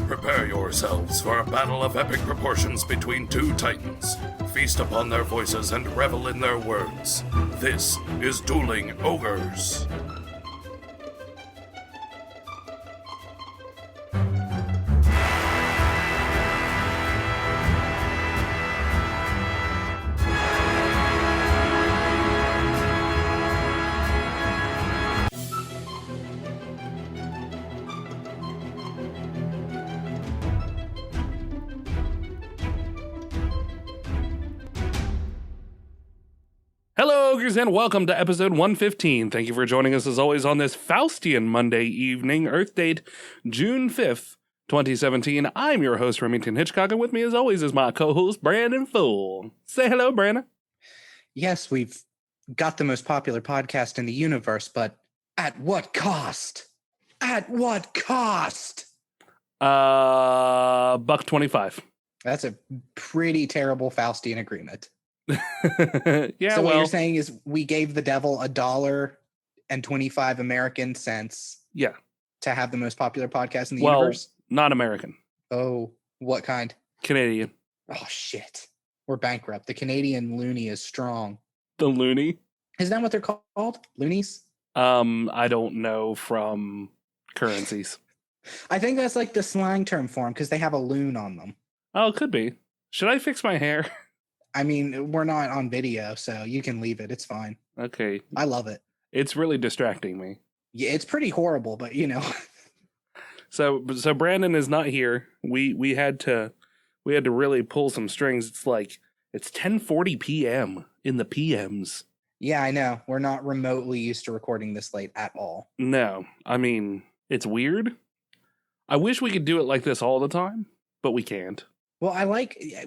Prepare yourselves for a battle of epic proportions between two titans. Feast upon their voices and revel in their words. This is Dueling Ogres. Hello, Ogres, and welcome to episode 115. Thank you for joining us, as always, on this Faustian Monday evening, Earth date June 5th, 2017. I'm your host, Remington Hitchcock, and with me, as always, is my co-host, Brandon Full. Say hello, Brandon. Yes, we've got the most popular podcast in the universe, but at what cost? At what cost? $1.25. That's a pretty terrible Faustian agreement. Yeah, so what you're saying is we gave the devil $1.25 American cents. Yeah. To have the most popular podcast in the universe. Not American. Oh, what kind? Canadian. Oh shit, we're bankrupt. The Canadian loonie is strong. The loony? Is that what they're called? Loonies? I don't know from currencies. I think that's like the slang term for them because they have a loon on them. Oh, it could be. Should I fix my hair? I mean, we're not on video, so you can leave it. It's fine. Okay. I love it. It's really distracting me. Yeah, it's pretty horrible, but you know. So Brandon is not here. We had to really pull some strings. It's 10:40 p.m. in the PMs. Yeah, I know. We're not remotely used to recording this late at all. No, I mean, it's weird. I wish we could do it like this all the time, but we can't. Well,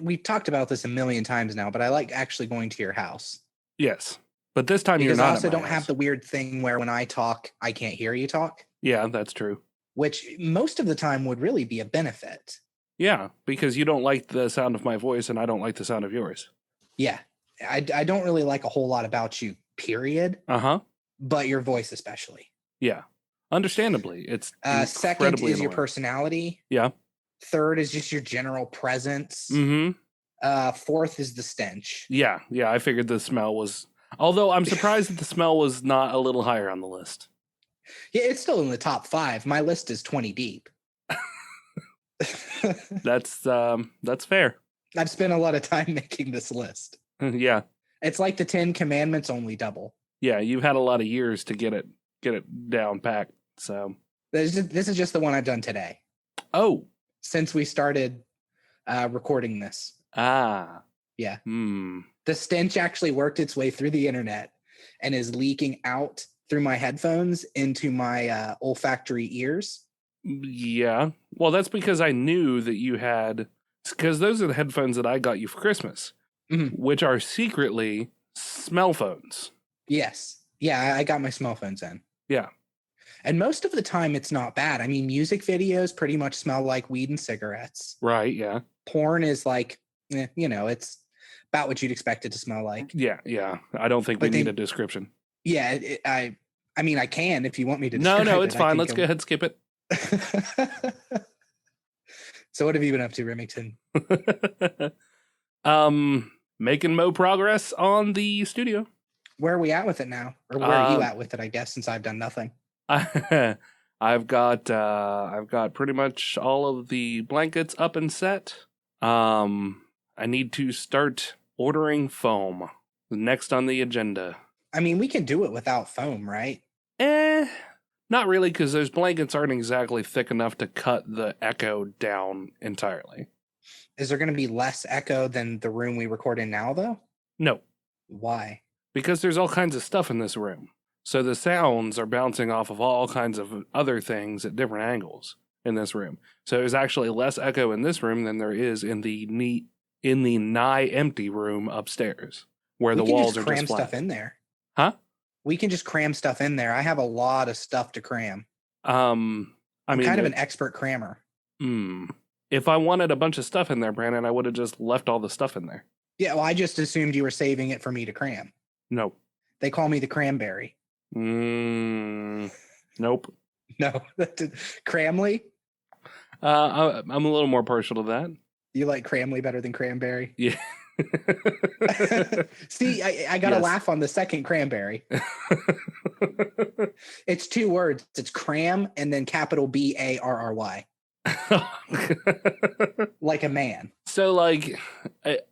we've talked about this a million times now, but I like actually going to your house. Yes. But this time because you're not. I also don't have the weird thing where when I talk, I can't hear you talk. Yeah, that's true. Which most of the time would really be a benefit. Yeah, because you don't like the sound of my voice and I don't like the sound of yours. Yeah. I don't really like a whole lot about you, period. Uh-huh. But your voice especially. Yeah. Understandably. It's second is your personality. Yeah. Third is just your general presence. Mm-hmm. Fourth is the stench. Yeah, I figured the smell was... Although I'm surprised that the smell was not a little higher on the list. Yeah, it's still in the top 5. My list is 20 deep. That's fair. I've spent a lot of time making this list. Yeah. It's like the 10 Commandments only double. Yeah, you've had a lot of years to get it down packed, so... This is just the one I've done today. Oh. Since we started recording this. Ah. Yeah. Hmm. The stench actually worked its way through the internet and is leaking out through my headphones into my olfactory ears. Yeah. Well, that's because I knew that you had... Because those are the headphones that I got you for Christmas, which are secretly smell phones. Yes. Yeah, I got my smell phones in. Yeah. And most of the time, it's not bad. I mean, music videos pretty much smell like weed and cigarettes. Right, yeah. Porn is like, it's about what you'd expect it to smell like. Yeah. I don't think we need a description. Yeah, I mean, I can if you want me to describe it. No, it's fine. Let's go ahead and skip it. So what have you been up to, Remington? Making mo progress on the studio. Where are we at with it now? Or where are you at with it, I guess, since I've done nothing? I've got pretty much all of the blankets up and set. I need to start ordering foam. Next on the agenda. I mean, we can do it without foam, right? Not really, because those blankets aren't exactly thick enough to cut the echo down entirely. Is there going to be less echo than the room we record in now, though? No. Why? Because there's all kinds of stuff in this room. So the sounds are bouncing off of all kinds of other things at different angles in this room. So there's actually less echo in this room than there is in the nigh empty room upstairs, where the walls are just flat. We can just cram stuff in there. Huh? We can just cram stuff in there. I have a lot of stuff to cram. I'm kind of an expert crammer. If I wanted a bunch of stuff in there, Brandon, I would have just left all the stuff in there. Yeah, well, I just assumed you were saving it for me to cram. No. They call me the cranberry. Nope. No. Cramley? I'm a little more partial to that. You like Cramley better than Cranberry? Yeah. See, I got to laugh on the second Cranberry. It's 2 words. It's cram and then capital Barry. Like a man. So like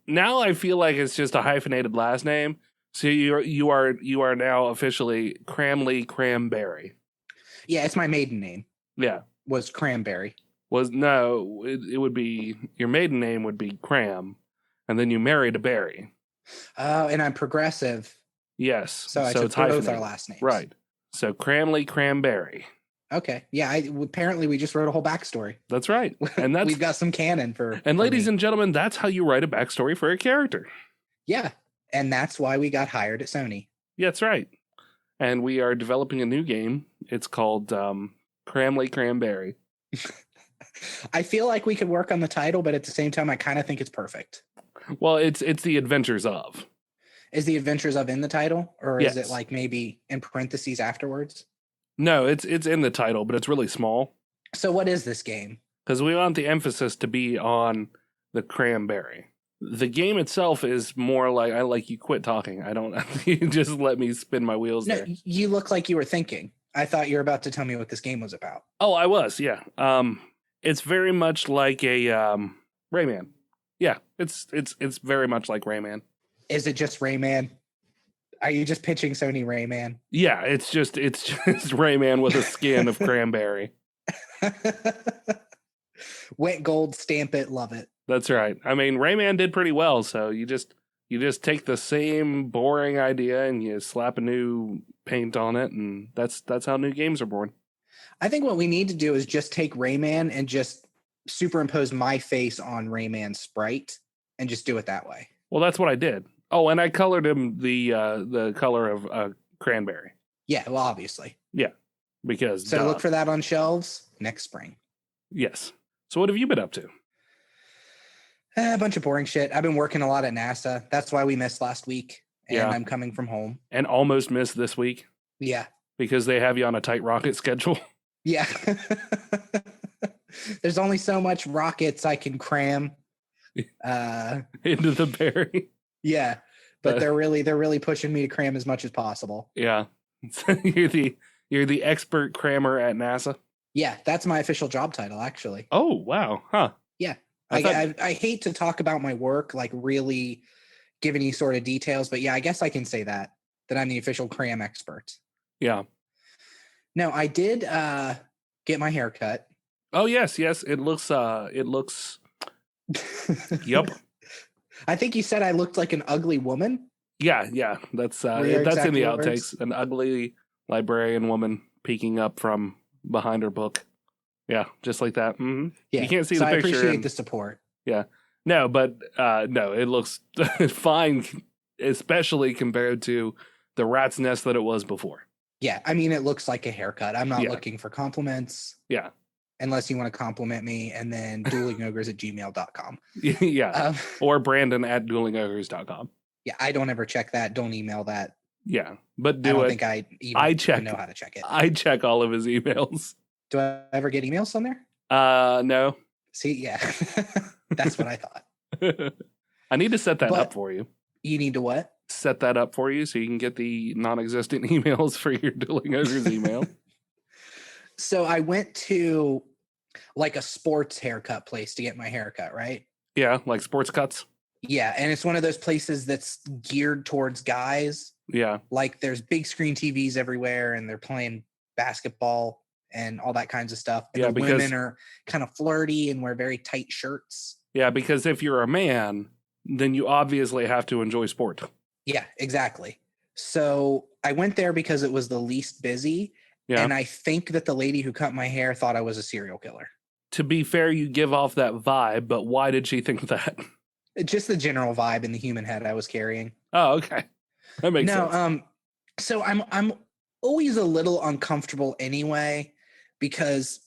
now I feel like it's just a hyphenated last name. So you are now officially Cramley Cranberry. Yeah, it's my maiden name. Yeah. Was Cranberry. It would be, your maiden name would be Cram, and then you married a Berry. Oh, and I'm progressive. Yes. So I took both our last names. Right. So Cramley Cranberry. Okay. Yeah, apparently we just wrote a whole backstory. That's right. And that's we've got some canon for And ladies me. and gentlemen, that's how you write a backstory for a character. Yeah. And that's why we got hired at Sony. Yeah, that's right. And we are developing a new game. It's called Cramley Cranberry. I feel like we could work on the title, but at the same time, I kind of think it's perfect. Well, it's the Adventures of. Is the Adventures of in the title, or Yes. is it like maybe in parentheses afterwards? No, it's in the title, but it's really small. So what is this game? Because we want the emphasis to be on the cranberry. The game itself is more like you quit talking. I don't. You just let me spin my wheels there. No, you look like you were thinking. I thought you were about to tell me what this game was about. Oh, I was. Yeah. It's very much like a Rayman. Yeah, it's very much like Rayman. Is it just Rayman? Are you just pitching Sony Rayman? Yeah, it's just Rayman with a skin of cranberry. Wet gold, stamp it, love it. That's right. I mean, Rayman did pretty well, so you just take the same boring idea and you slap a new paint on it, and that's how new games are born. I think what we need to do is just take Rayman and just superimpose my face on Rayman's sprite and just do it that way. Well, that's what I did. Oh, and I colored him the color of cranberry. Yeah, well, obviously. Yeah, because so look for that on shelves next spring. Yes. So what have you been up to? A bunch of boring shit. I've been working a lot at NASA. That's why we missed last week. And I'm coming from home. And almost missed this week. Yeah. Because they have you on a tight rocket schedule. Yeah. There's only so much rockets I can cram into the berry. Yeah. But they're really pushing me to cram as much as possible. Yeah. You're the expert crammer at NASA. Yeah, that's my official job title, actually. Oh, wow. Huh. Yeah. I hate to talk about my work, like really give any sort of details, but yeah, I guess I can say that I'm the official cram expert. Yeah. No, I did get my hair cut. Oh, yes. It looks Yep. I think you said I looked like an ugly woman. Yeah. That's in the outtakes. An ugly librarian woman peeking up from behind her book. Yeah, just like that. Mm-hmm. Yeah, you can't see the picture. I appreciate the support. Yeah. No, but no, it looks fine, especially compared to the rat's nest that it was before. Yeah, I mean, it looks like a haircut. I'm not looking for compliments. Yeah. Unless you want to compliment me, and then duelingogres@gmail.com. Yeah. Or Brandon at duelingogres.com. Yeah, I don't ever check that. Don't email that. Yeah, but I don't think I even know how to check it. I check all of his emails. Do I ever get emails on there? No. See, yeah. That's what I thought. I need to set that up for you. You need to what? Set that up for you so you can get the non-existent emails for your Dueling Ogres email. So I went to like a sports haircut place to get my haircut, right? Yeah, like sports cuts. Yeah, and it's one of those places that's geared towards guys. Yeah. Like there's big screen TVs everywhere and they're playing basketball and all that kinds of stuff. And the women are kind of flirty and wear very tight shirts. Yeah, because if you're a man, then you obviously have to enjoy sport. Yeah, exactly. So I went there because it was the least busy. Yeah. And I think that the lady who cut my hair thought I was a serial killer. To be fair, you give off that vibe, but why did she think that? Just the general vibe in the human head I was carrying. Oh, okay. That makes sense. So I'm always a little uncomfortable anyway, because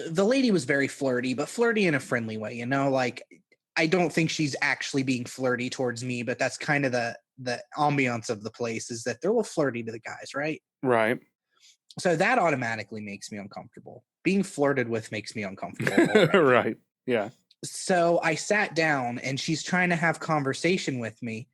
the lady was very flirty, but flirty in a friendly way, you know, like I don't think she's actually being flirty towards me, but that's kind of the ambiance of the place is that they're a little flirty to the guys, right? Right. So that automatically makes me uncomfortable. Being flirted with makes me uncomfortable. Right. Yeah. So I sat down and she's trying to have conversation with me.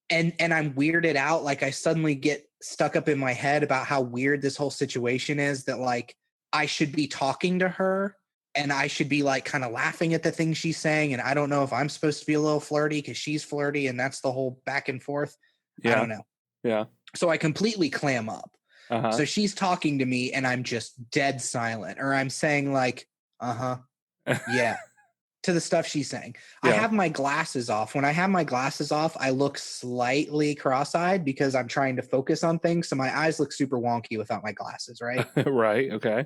And I'm weirded out. Like, I suddenly get stuck up in my head about how weird this whole situation is, that like I should be talking to her and I should be like kind of laughing at the things she's saying. And I don't know if I'm supposed to be a little flirty because she's flirty, and that's the whole back and forth. Yeah. I don't know. Yeah. So I completely clam up. Uh-huh. So she's talking to me and I'm just dead silent, or I'm saying like, yeah, to the stuff she's saying. Yeah. I have my glasses off. When I have my glasses off, I look slightly cross-eyed because I'm trying to focus on things. So my eyes look super wonky without my glasses, right? Right. Okay.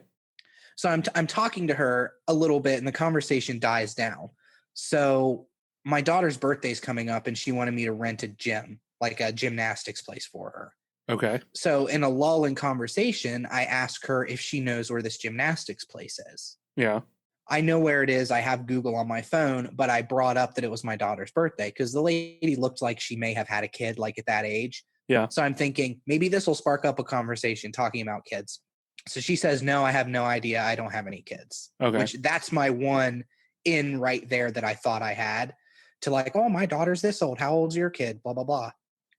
So I'm talking to her a little bit and the conversation dies down. So my daughter's birthday's coming up and she wanted me to rent a gym, like a gymnastics place for her. Okay. So in a lull in conversation, I ask her if she knows where this gymnastics place is. Yeah. I know where it is. I have Google on my phone, but I brought up that it was my daughter's birthday because the lady looked like she may have had a kid like at that age. Yeah. So I'm thinking maybe this will spark up a conversation talking about kids. So she says, no, I have no idea. I don't have any kids. Okay. Which that's my one in right there that I thought I had, to like, oh, my daughter's this old. How old's your kid? Blah, blah, blah.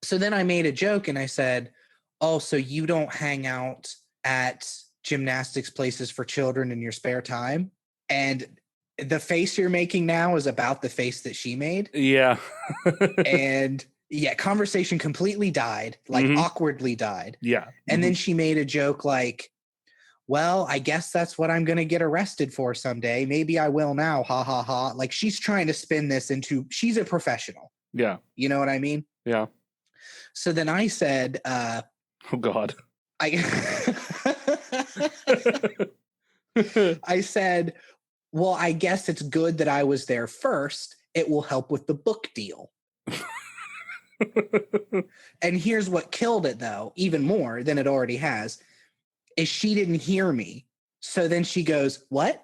So then I made a joke and I said, oh, so you don't hang out at gymnastics places for children in your spare time? And the face you're making now is about the face that she made. Yeah. And yeah, conversation completely died, like awkwardly died. Yeah. And then she made a joke like, well, I guess that's what I'm going to get arrested for someday. Maybe I will now. Ha ha ha. Like, she's trying to spin this into, she's a professional. Yeah. You know what I mean? Yeah. So then I said, oh God. I said, well, I guess it's good that I was there first. It will help with the book deal. And here's what killed it, though, even more than it already has, is she didn't hear me. So then she goes, what?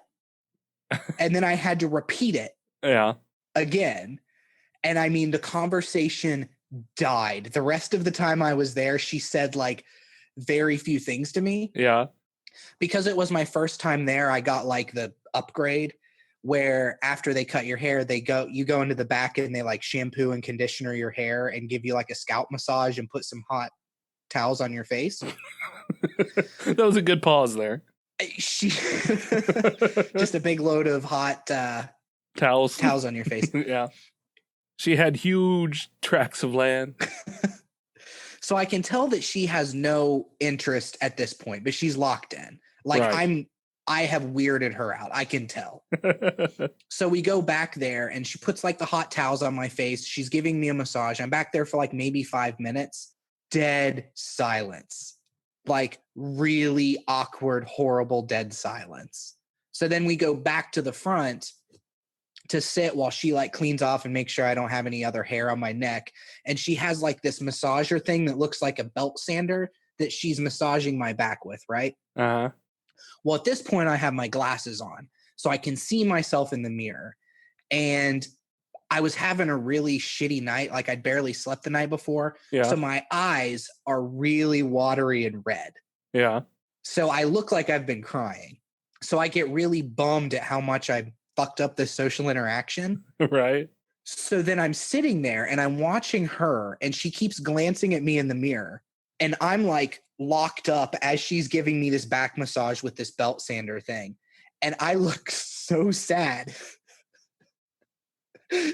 And then I had to repeat it again. And I mean, the conversation died. The rest of the time I was there, she said like very few things to me. Yeah. Because it was my first time there, I got like the upgrade where after they cut your hair, you go into the back and they like shampoo and conditioner your hair and give you like a scalp massage and put some hot towels on your face. That was a good pause there. She just a big load of hot towels on your face. Yeah. She had huge tracts of land. So I can tell that she has no interest at this point, but she's locked in. Like right. I have weirded her out. I can tell. So we go back there and she puts like the hot towels on my face. She's giving me a massage. I'm back there for like maybe 5 minutes. Dead silence. Like really awkward, horrible, dead silence. So then we go back to the front to sit while she like cleans off and makes sure I don't have any other hair on my neck. And she has like this massager thing that looks like a belt sander that she's massaging my back with, right? Uh-huh. Well, at this point, I have my glasses on, so I can see myself in the mirror. And I was having a really shitty night. Like, I'd barely slept the night before. Yeah. So my eyes are really watery and red. Yeah. So I look like I've been crying. So I get really bummed at how much I fucked up this social interaction. Right. So then I'm sitting there and I'm watching her and she keeps glancing at me in the mirror. And I'm like locked up as she's giving me this back massage with this belt sander thing. And I look so sad.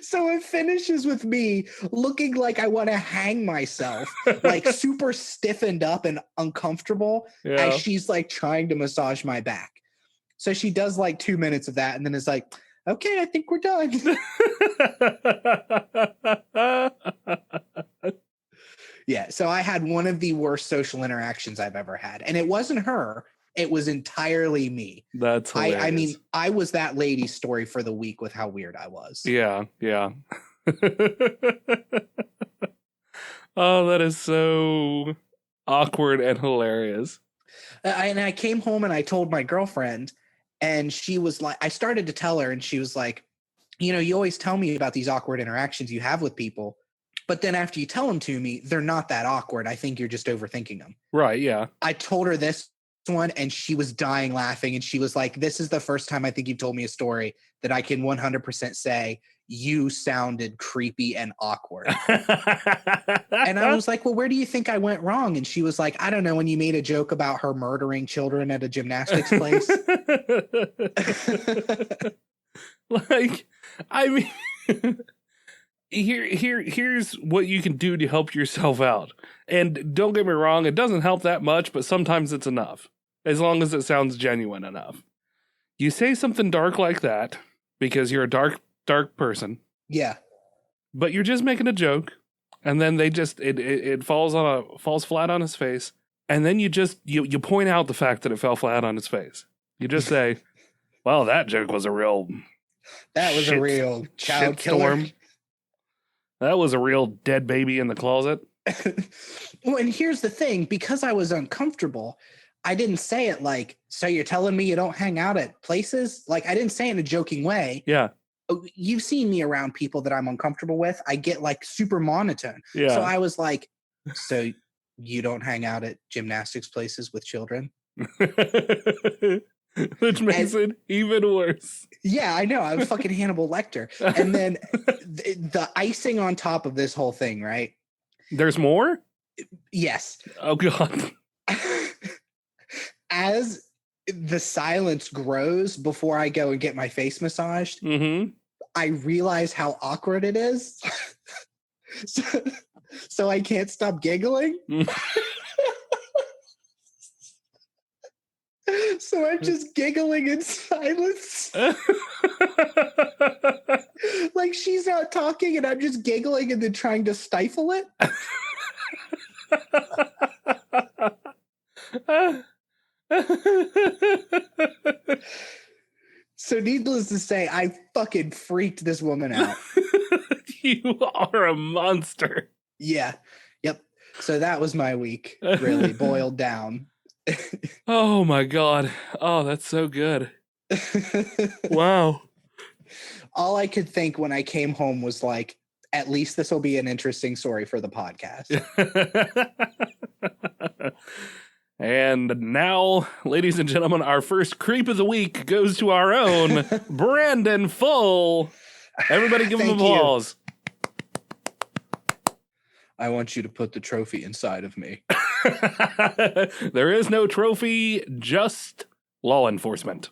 So it finishes with me looking like I want to hang myself, like super stiffened up and uncomfortable as she's like trying to massage my back. So she does like 2 minutes of that and then is like, okay, I think we're done. Yeah, so I had one of the worst social interactions I've ever had. And it wasn't her. It was entirely me. That's hilarious. I mean, I was that lady's story for the week with how weird I was. Yeah, yeah. Oh, that is so awkward and hilarious. And I came home and I told my girlfriend, and she was like, I started to tell her, and she was like, you know, you always tell me about these awkward interactions you have with people. But then after you tell them to me, they're not that awkward. I think you're just overthinking them. Right, yeah. I told her this one, and she was dying laughing, and she was like, this is the first time I think you've told me a story that I can 100% say you sounded creepy and awkward. And I was like, well, where do you think I went wrong? And she was like, I don't know, when you made a joke about her murdering children at a gymnastics place. Like, I mean, here's what you can do to help yourself out. And don't get me wrong, it doesn't help that much, but sometimes it's enough, as long as it sounds genuine enough. You say something dark like that because you're a dark person. Yeah. But you're just making a joke, and then it falls flat on his face, and then you point out the fact that it fell flat on his face. You just say, well, that joke was a real child killer. That was a real dead baby in the closet. Well, and here's the thing, because I was uncomfortable, I didn't say it like, so you're telling me you don't hang out at places? Like, I didn't say it in a joking way. Yeah. You've seen me around people that I'm uncomfortable with. I get like super monotone. Yeah. So I was like, so you don't hang out at gymnastics places with children? Which makes it even worse. Yeah, I know. I'm fucking Hannibal Lecter. And then the icing on top of this whole thing, right? There's more? Yes. Oh, God. As the silence grows before I go and get my face massaged, I realize how awkward it is. so I can't stop giggling. So I'm just giggling in silence. Like, she's not talking and I'm just giggling and then trying to stifle it. So needless to say, I fucking freaked this woman out. You are a monster. Yeah. Yep. So that was my week, really boiled down. Oh my God. Oh, that's so good. Wow. All I could think when I came home was like, at least this will be an interesting story for the podcast. And now, ladies and gentlemen, our first creep of the week goes to our own Brandon Full. Everybody give him applause. I want you to put the trophy inside of me. There is no trophy, just law enforcement.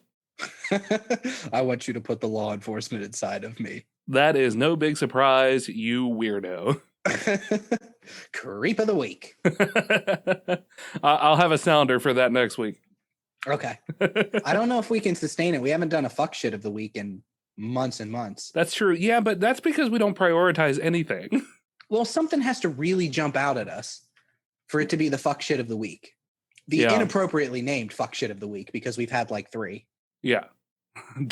I want you to put the law enforcement inside of me. That is no big surprise, you weirdo. Creep of the week. I'll have a sounder for that next week. Okay. I don't know if we can sustain it. We haven't done a fuck shit of the week in months and months. That's true. Yeah, but that's because we don't prioritize anything. Well, something has to really jump out at us for it to be the fuck shit of the week. The inappropriately named fuck shit of the week, because we've had like 3. Yeah.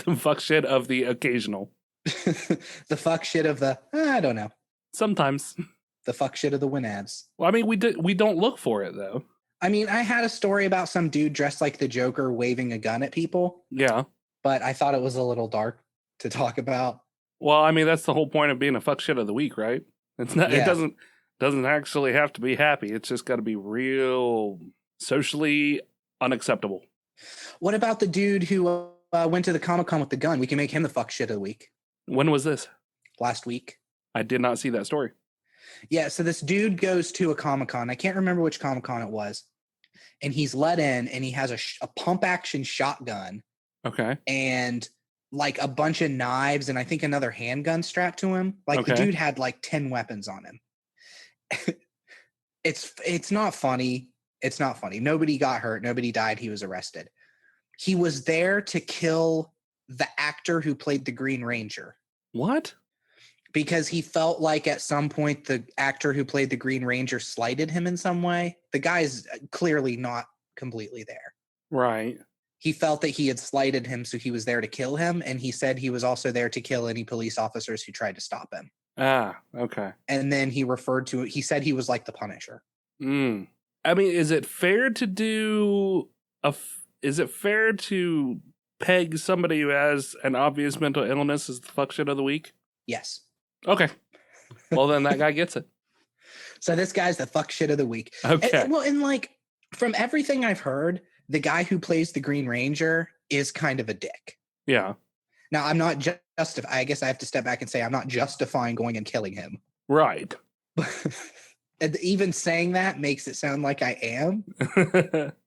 The fuck shit of the occasional. The fuck shit of the, I don't know. Sometimes. The fuck shit of the winads. Well, I mean, we don't look for it, though. I mean, I had a story about some dude dressed like the Joker waving a gun at people. Yeah. But I thought it was a little dark to talk about. Well, I mean, that's the whole point of being a fuck shit of the week, right? It's not. Yeah. It doesn't actually have to be happy. It's just got to be real socially unacceptable. What about the dude who went to the Comic-Con with the gun? We can make him the fuck shit of the week. When was this? Last week. I did not see that story. Yeah, so this dude goes to a Comic-Con. I can't remember which Comic-Con it was. And he's let in, and he has a pump-action shotgun. Okay. And like a bunch of knives, and I think another handgun strapped to him. Like, the dude had like 10 weapons on him. It's not funny. It's not funny. Nobody got hurt. Nobody died. He was arrested. He was there to kill the actor who played the Green Ranger. What? Because he felt like at some point the actor who played the Green Ranger slighted him in some way. The guy's clearly not completely there. Right. He felt that he had slighted him, so he was there to kill him. And he said he was also there to kill any police officers who tried to stop him. Ah, okay. And then he referred to it. He said he was like the Punisher. I mean, is it fair to do is it fair to peg somebody who has an obvious mental illness as the fuck shit of the week? Yes. Okay. Well, then that guy gets it. So this guy's the fuck shit of the week. Okay. And like, from everything I've heard, the guy who plays the Green Ranger is kind of a dick. Yeah. Now, I'm not I guess I have to step back and say I'm not justifying going and killing him. Right. And even saying that makes it sound like I am,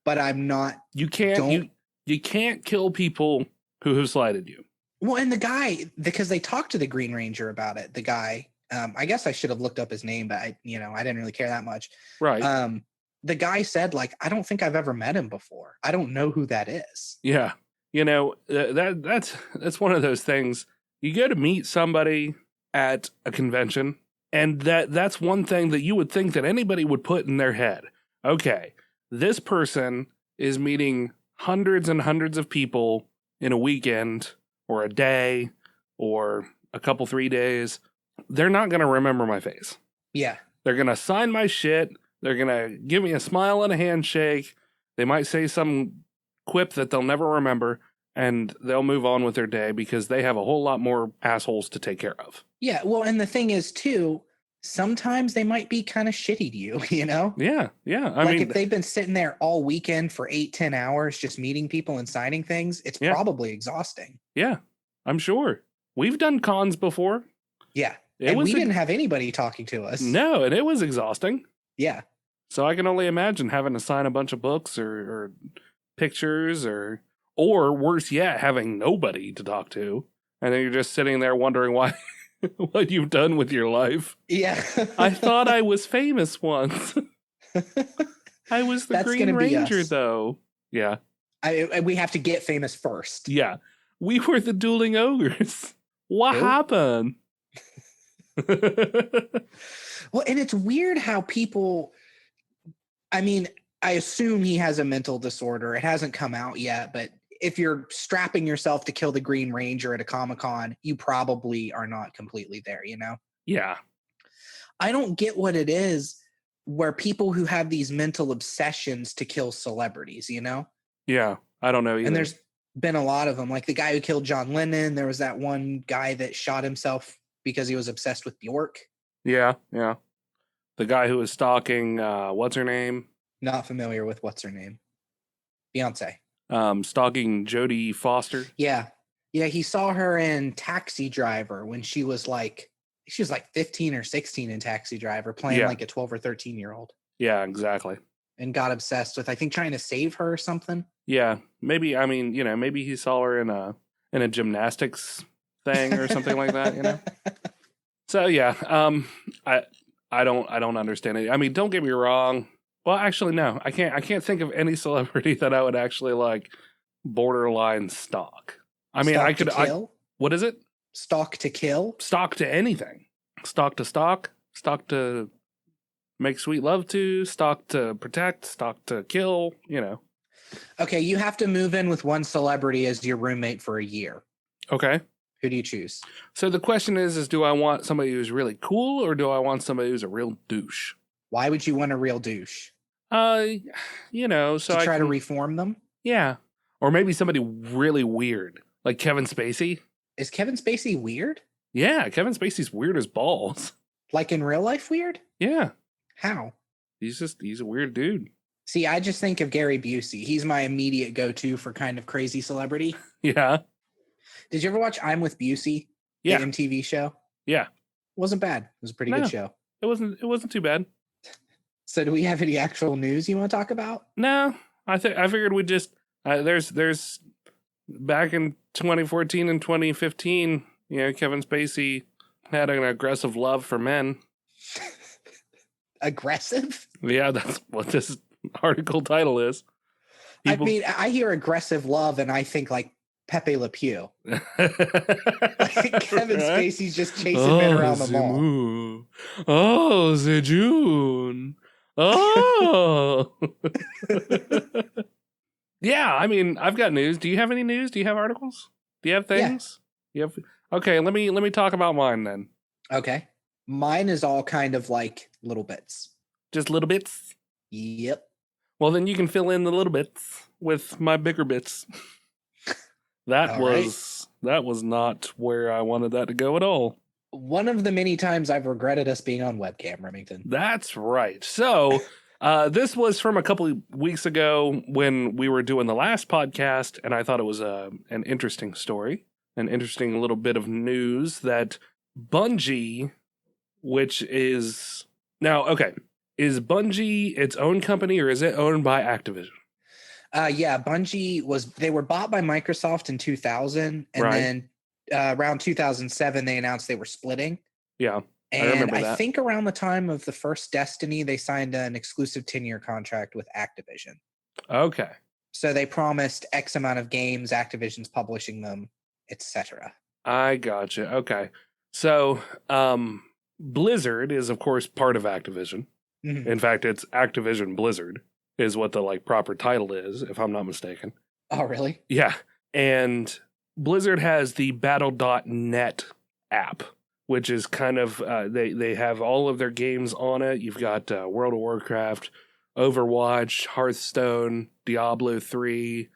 but I'm not. You can't kill people who have slighted you. Well, and the guy, because they talked to the Green Ranger about it, the guy, I guess I should have looked up his name, but I didn't really care that much. Right. The guy said, like, I don't think I've ever met him before. I don't know who that is. Yeah. That's one of those things. You go to meet somebody at a convention, and that's one thing that you would think that anybody would put in their head. Okay, this person is meeting hundreds and hundreds of people in a weekend or a day or a couple 3 days. They're not going to remember my face. Yeah. They're going to sign my shit. They're going to give me a smile and a handshake. They might say some quip that they'll never remember, and they'll move on with their day because they have a whole lot more assholes to take care of. Yeah, well, and the thing is, too, sometimes they might be kind of shitty to you, you know? Yeah. I like, mean, if they've been sitting there all weekend for 8-10 hours just meeting people and signing things, it's probably exhausting. Yeah, I'm sure. We've done cons before. Yeah, and we didn't have anybody talking to us. No, and it was exhausting. Yeah. So I can only imagine having to sign a bunch of books or pictures or worse yet, having nobody to talk to. And then you're just sitting there wondering why what you've done with your life. Yeah. I thought I was famous once. I was the Green Ranger, though. Yeah. We have to get famous first. Yeah. We were the dueling ogres. What happened? Well, and it's weird how people, I mean, I assume he has a mental disorder. It hasn't come out yet, but if you're strapping yourself to kill the Green Ranger at a Comic-Con, you probably are not completely there, you know? Yeah. I don't get what it is where people who have these mental obsessions to kill celebrities, you know? Yeah, I don't know either. And there's been a lot of them. Like the guy who killed John Lennon, there was that one guy that shot himself because he was obsessed with Bjork. Yeah. The guy who was stalking, what's her name? Not familiar with what's her name. Beyonce. Stalking Jodie Foster. Yeah, he saw her in Taxi Driver when she was like 15 or 16 in Taxi Driver, playing like a 12 or 13-year-old. Yeah, exactly. And got obsessed with, I think, trying to save her or something. Yeah, maybe. I mean, maybe he saw her in a gymnastics thing or something like that. So yeah, I don't understand it. I mean, don't get me wrong. Well, actually, no, I can't think of any celebrity that I would actually like borderline stalk. I mean, Stalk to kill? What is it? Stalk to kill? Stalk to anything. Stalk to make sweet love to, stalk to protect, stalk to kill, Okay, you have to move in with one celebrity as your roommate for a year. Okay. Who do you choose? So the question is do I want somebody who's really cool or do I want somebody who's a real douche? Why would you want a real douche? So to try to reform them? Yeah. Or maybe somebody really weird, like Kevin Spacey. Is Kevin Spacey weird? Yeah, Kevin Spacey's weird as balls. Like in real life weird? Yeah. How? He's a weird dude. See, I just think of Gary Busey. He's my immediate go-to for kind of crazy celebrity. Yeah. Did you ever watch I'm with Busey? Yeah. The MTV show? Yeah. It wasn't bad. It was a pretty good show. It wasn't too bad. So do we have any actual news you want to talk about? No. I figured we'd just there's back in 2014 and 2015, Kevin Spacey had an aggressive love for men. Aggressive? Yeah, that's what this article title is. I mean, I hear aggressive love and I think like Pepe Le Pew. Like Kevin Spacey's just chasing men around the mall. Oh, the June. Oh. Yeah, I mean, I've got news. Do you have any news? Do you have articles? Do you have things? Yeah. Okay, let me talk about mine then. Okay. Mine is all kind of like little bits. Just little bits? Yep. Well, then you can fill in the little bits with my bigger bits. That was not where I wanted that to go at all. One of the many times I've regretted us being on webcam, Remington. That's right. So, This was from a couple of weeks ago when we were doing the last podcast, and I thought it was an interesting story, an interesting little bit of news that Bungie, which is... Now, okay, is Bungie its own company or is it owned by Activision? Yeah, Bungie they were bought by Microsoft in 2000, and Right. then around 2007, they announced they were splitting. Yeah. And remember that. I think around the time of the first Destiny, they signed an exclusive 10-year contract with Activision. Okay. So they promised X amount of games, Activision's publishing them, etc. I gotcha. Okay. So, Blizzard is, of course, part of Activision. Mhm. In fact, it's Activision Blizzard is what the proper title is, if I'm not mistaken. Oh, really? Yeah. And Blizzard has the Battle.net app, which is kind of, they have all of their games on it. You've got World of Warcraft, Overwatch, Hearthstone, Diablo 3,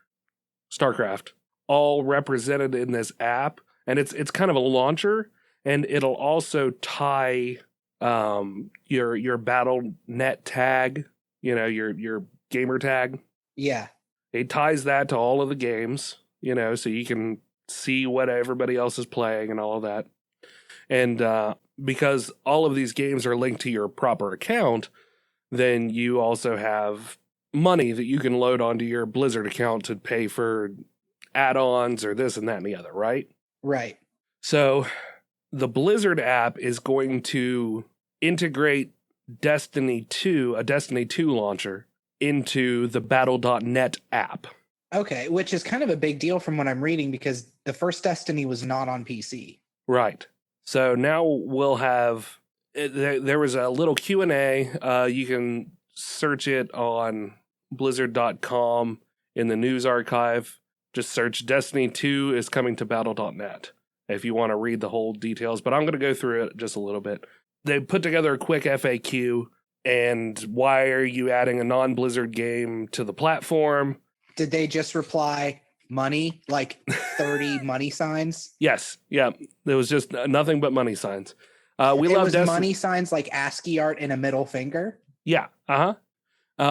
StarCraft, all represented in this app. And it's kind of a launcher, and it'll also tie your Battle.net tag, your gamer tag. Yeah. It ties that to all of the games, so you can see what everybody else is playing and all of that. And because all of these games are linked to your proper account, then you also have money that you can load onto your Blizzard account to pay for add-ons or this and that and the other, right? Right. So the Blizzard app is going to integrate Destiny 2, a Destiny 2 launcher, into the Battle.net app. Okay, which is kind of a big deal from what I'm reading because the first Destiny was not on PC. Right. So now we'll have... There was a little Q&A. You can search it on blizzard.com in the news archive. Just search Destiny 2 is coming to Battle.net if you want to read the whole details. But I'm going to go through it just a little bit. They put together a quick FAQ. And why are you adding a non-Blizzard game to the platform? Did they just reply money, like 30 money signs? Yes. Yeah. There was just nothing but money signs. We it love was money signs like ASCII art and a middle finger? Yeah.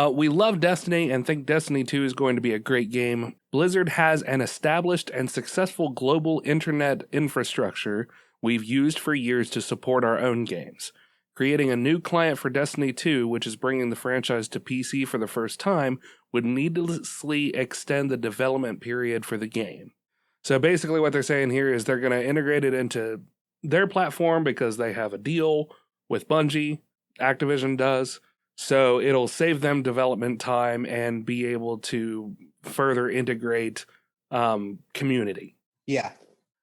We love Destiny and think Destiny 2 is going to be a great game. Blizzard has an established and successful global internet infrastructure we've used for years to support our own games. Creating a new client for Destiny 2, which is bringing the franchise to PC for the first time, would needlessly extend the development period for the game. So basically what they're saying here is they're going to integrate it into their platform because they have a deal with Bungie, Activision does, so it'll save them development time and be able to further integrate community. Yeah.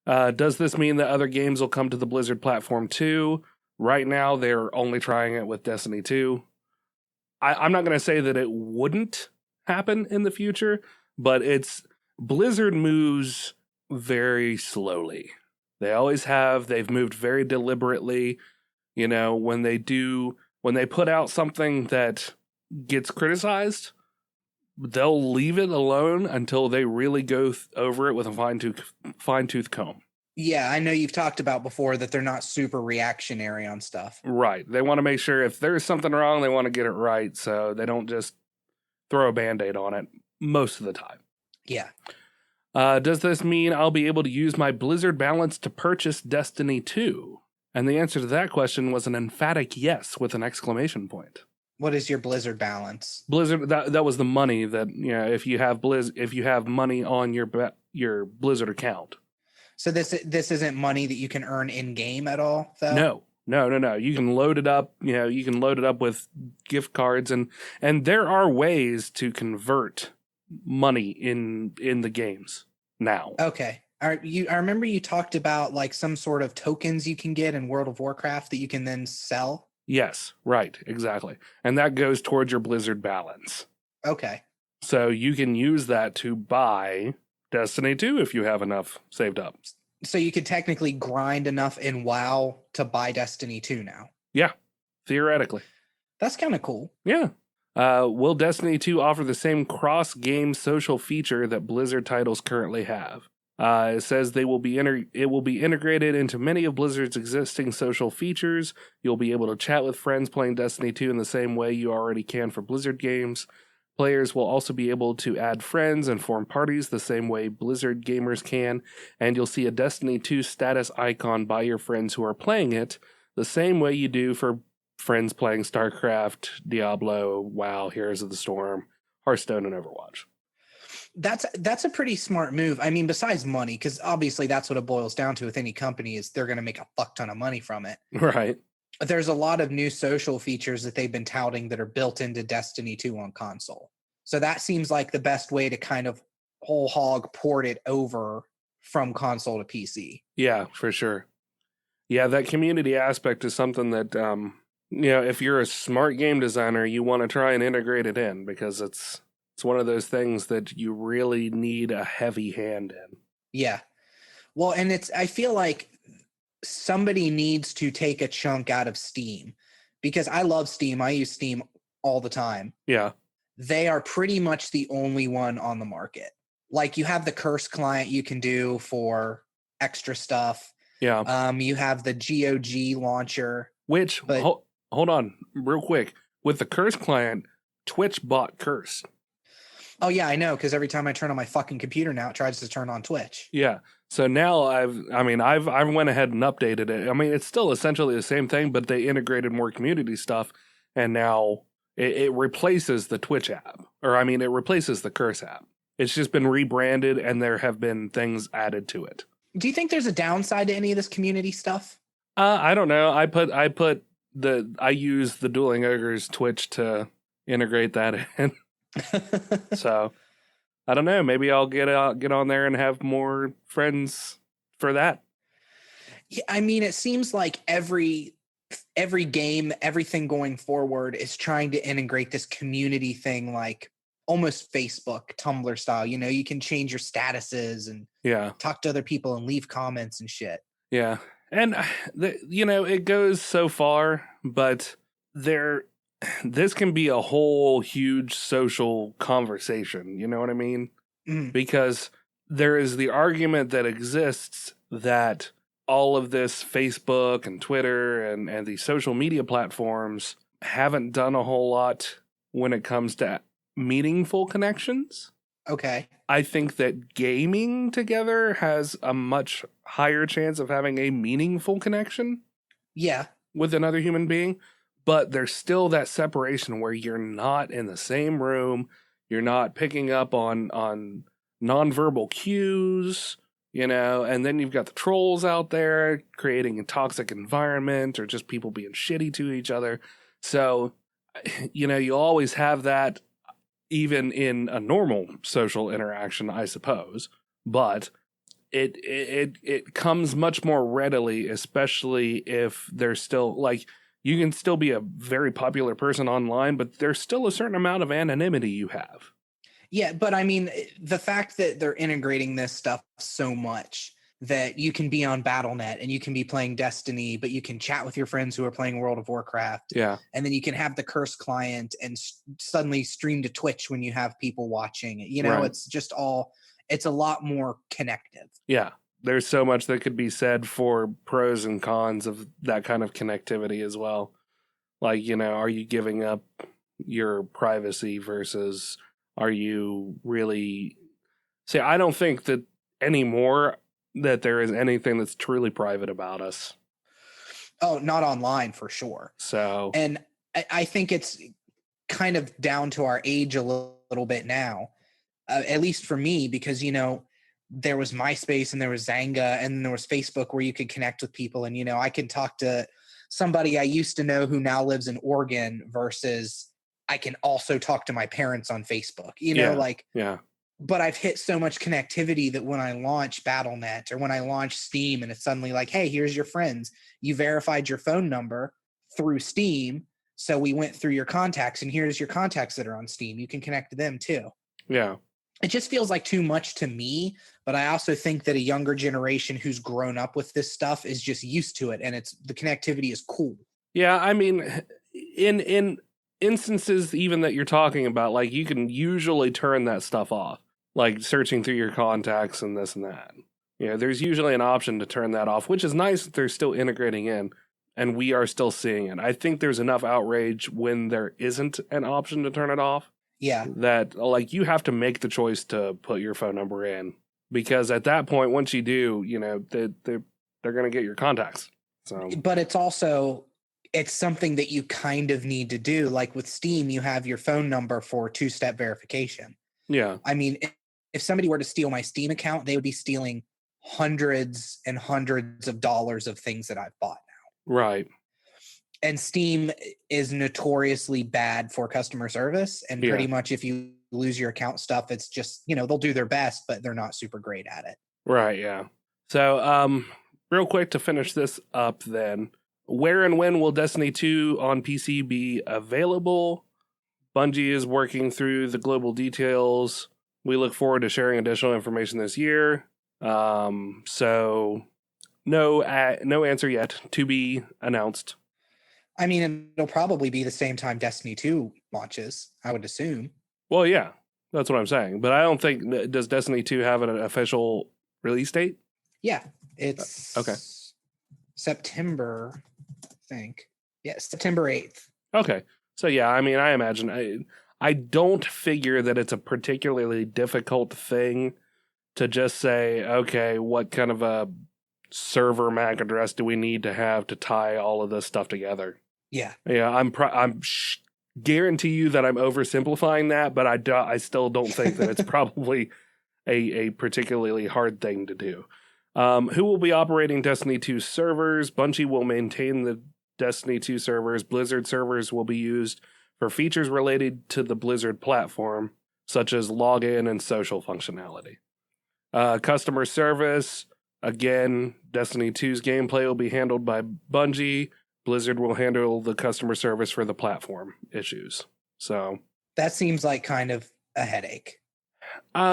Does this mean that other games will come to the Blizzard platform too? Right now, they're only trying it with Destiny 2. I'm not going to say that it wouldn't happen in the future, but Blizzard moves very slowly. They always have. They've moved very deliberately. When they put out something that gets criticized, they'll leave it alone until they really go over it with a fine-tooth comb. Yeah, I know you've talked about before that they're not super reactionary on stuff. Right. They want to make sure if there's something wrong, they want to get it right, so they don't just throw a Band-Aid on it most of the time. Yeah. Does this mean I'll be able to use my Blizzard balance to purchase Destiny 2? And the answer to that question was an emphatic yes with an exclamation point. What is your Blizzard balance? Blizzard, that was the money that, if you have money on your Blizzard account. So this isn't money that you can earn in game at all, though? No. You can load it up. You can load it up with gift cards, and there are ways to convert money in the games now. Okay. I remember you talked about like some sort of tokens you can get in World of Warcraft that you can then sell. Yes, right, exactly, and that goes towards your Blizzard balance. Okay. So you can use that to buy Destiny 2 if you have enough saved up. So you could technically grind enough in WoW to buy Destiny 2 now. Yeah, theoretically. That's kind of cool. Yeah. Will Destiny 2 offer the same cross-game social feature that Blizzard titles currently have? It says it will be integrated into many of Blizzard's existing social features. You'll be able to chat with friends playing Destiny 2 in the same way you already can for Blizzard games. Players will also be able to add friends and form parties the same way Blizzard gamers can, and you'll see a Destiny 2 status icon by your friends who are playing it, the same way you do for friends playing StarCraft, Diablo, WoW, Heroes of the Storm, Hearthstone, and Overwatch. That's a pretty smart move. I mean, besides money, because obviously that's what it boils down to with any company is they're going to make a fuck ton of money from it. Right. There's a lot of new social features that they've been touting that are built into Destiny 2 on console. So that seems like the best way to kind of whole hog port it over from console to PC. Yeah, for sure. Yeah, that community aspect is something that, if you're a smart game designer, you want to try and integrate it in because it's one of those things that you really need a heavy hand in. Yeah. Well, and I feel like somebody needs to take a chunk out of Steam because I love Steam. I use Steam all the time. Yeah. They are pretty much the only one on the market. Like you have the Curse client you can do for extra stuff. Yeah. You have the GOG launcher. Which, hold on real quick. With the Curse client, Twitch bought Curse. Oh, yeah, I know, because every time I turn on my fucking computer now, it tries to turn on Twitch. Yeah. So now I've went ahead and updated it. I mean, it's still essentially the same thing, but they integrated more community stuff, and now it replaces the Twitch app. Or, I mean, it replaces the Curse app. It's just been rebranded, and there have been things added to it. Do you think there's a downside to any of this community stuff? I don't know. I use the Dueling Ogres Twitch to integrate that in. So I don't know. Maybe I'll get on there and have more friends for that. Yeah, I mean, it seems like every game, everything going forward is trying to integrate this community thing, like almost Facebook, Tumblr style. You know, you can change your statuses and talk to other people and leave comments and shit. Yeah, and it goes so far, but this can be a whole huge social conversation. You know what I mean? Mm. Because there is the argument that exists that all of this Facebook and Twitter and these social media platforms haven't done a whole lot when it comes to meaningful connections. Okay. I think that gaming together has a much higher chance of having a meaningful connection. Yeah. With another human being. But there's still that separation where you're not in the same room. You're not picking up on nonverbal cues, and then you've got the trolls out there creating a toxic environment or just people being shitty to each other. So, you always have that even in a normal social interaction, I suppose. But it comes much more readily, especially if there's still, like, you can still be a very popular person online, but there's still a certain amount of anonymity you have. Yeah, but I mean, the fact that they're integrating this stuff so much that you can be on Battle.net and you can be playing Destiny, but you can chat with your friends who are playing World of Warcraft. Yeah. And then you can have the Curse client and suddenly stream to Twitch when you have people watching. Right. It's just it's a lot more connective. Yeah. There's so much that could be said for pros and cons of that kind of connectivity as well. Like, are you giving up your privacy versus are you really... See, I don't think that anymore that there is anything that's truly private about us. Oh, not online for sure. So... And I think it's kind of down to our age a little bit now, at least for me, because, there was MySpace and there was Zanga and there was Facebook where you could connect with people. And, I can talk to somebody I used to know who now lives in Oregon versus I can also talk to my parents on Facebook, but I've hit so much connectivity that when I launch Battle.net or when I launch Steam and it's suddenly like, hey, here's your friends. You verified your phone number through Steam. So we went through your contacts and here's your contacts that are on Steam. You can connect to them too. Yeah. It just feels like too much to me, but I also think that a younger generation who's grown up with this stuff is just used to it, and the connectivity is cool. Yeah, I mean, in instances even that you're talking about, like, you can usually turn that stuff off. like searching through your contacts and this and that. There's usually an option to turn that off, which is nice that they're still integrating in, and we are still seeing it. I think there's enough outrage when there isn't an option to turn it off. Yeah. That, like, you have to make the choice to put your phone number in, because at that point, once you do, they're going to get your contacts. So, but it's something that you kind of need to do. Like with Steam, you have your phone number for 2-step verification. Yeah. I mean, if somebody were to steal my Steam account, they would be stealing hundreds and hundreds of dollars of things that I've bought now. Right. And Steam is notoriously bad for customer service. And pretty much if you lose your account stuff, it's just, they'll do their best, but they're not super great at it. Right, yeah. So, real quick to finish this up then, where and when will Destiny 2 on PC be available? Bungie is working through the global details. We look forward to sharing additional information this year. So no answer yet, to be announced. I mean, it'll probably be the same time Destiny 2 launches, I would assume. Well, yeah, that's what I'm saying. But I don't think, does Destiny 2 have an official release date? Yeah, it's okay. September, I think. Yeah, September 8th. Okay. So, yeah, I mean, I imagine... I don't figure that it's a particularly difficult thing to just say, okay, what kind of a server MAC address do we need to have to tie all of this stuff together? Yeah. Yeah, I'm guarantee you that I'm oversimplifying that, but I still don't think that it's probably a particularly hard thing to do. Who will be operating Destiny 2 servers? Bungie will maintain the Destiny 2 servers. Blizzard servers will be used for features related to the Blizzard platform, such as login and social functionality. Customer service, again, Destiny 2's gameplay will be handled by Bungie. Blizzard will handle the customer service for the platform issues. So that seems like kind of a headache.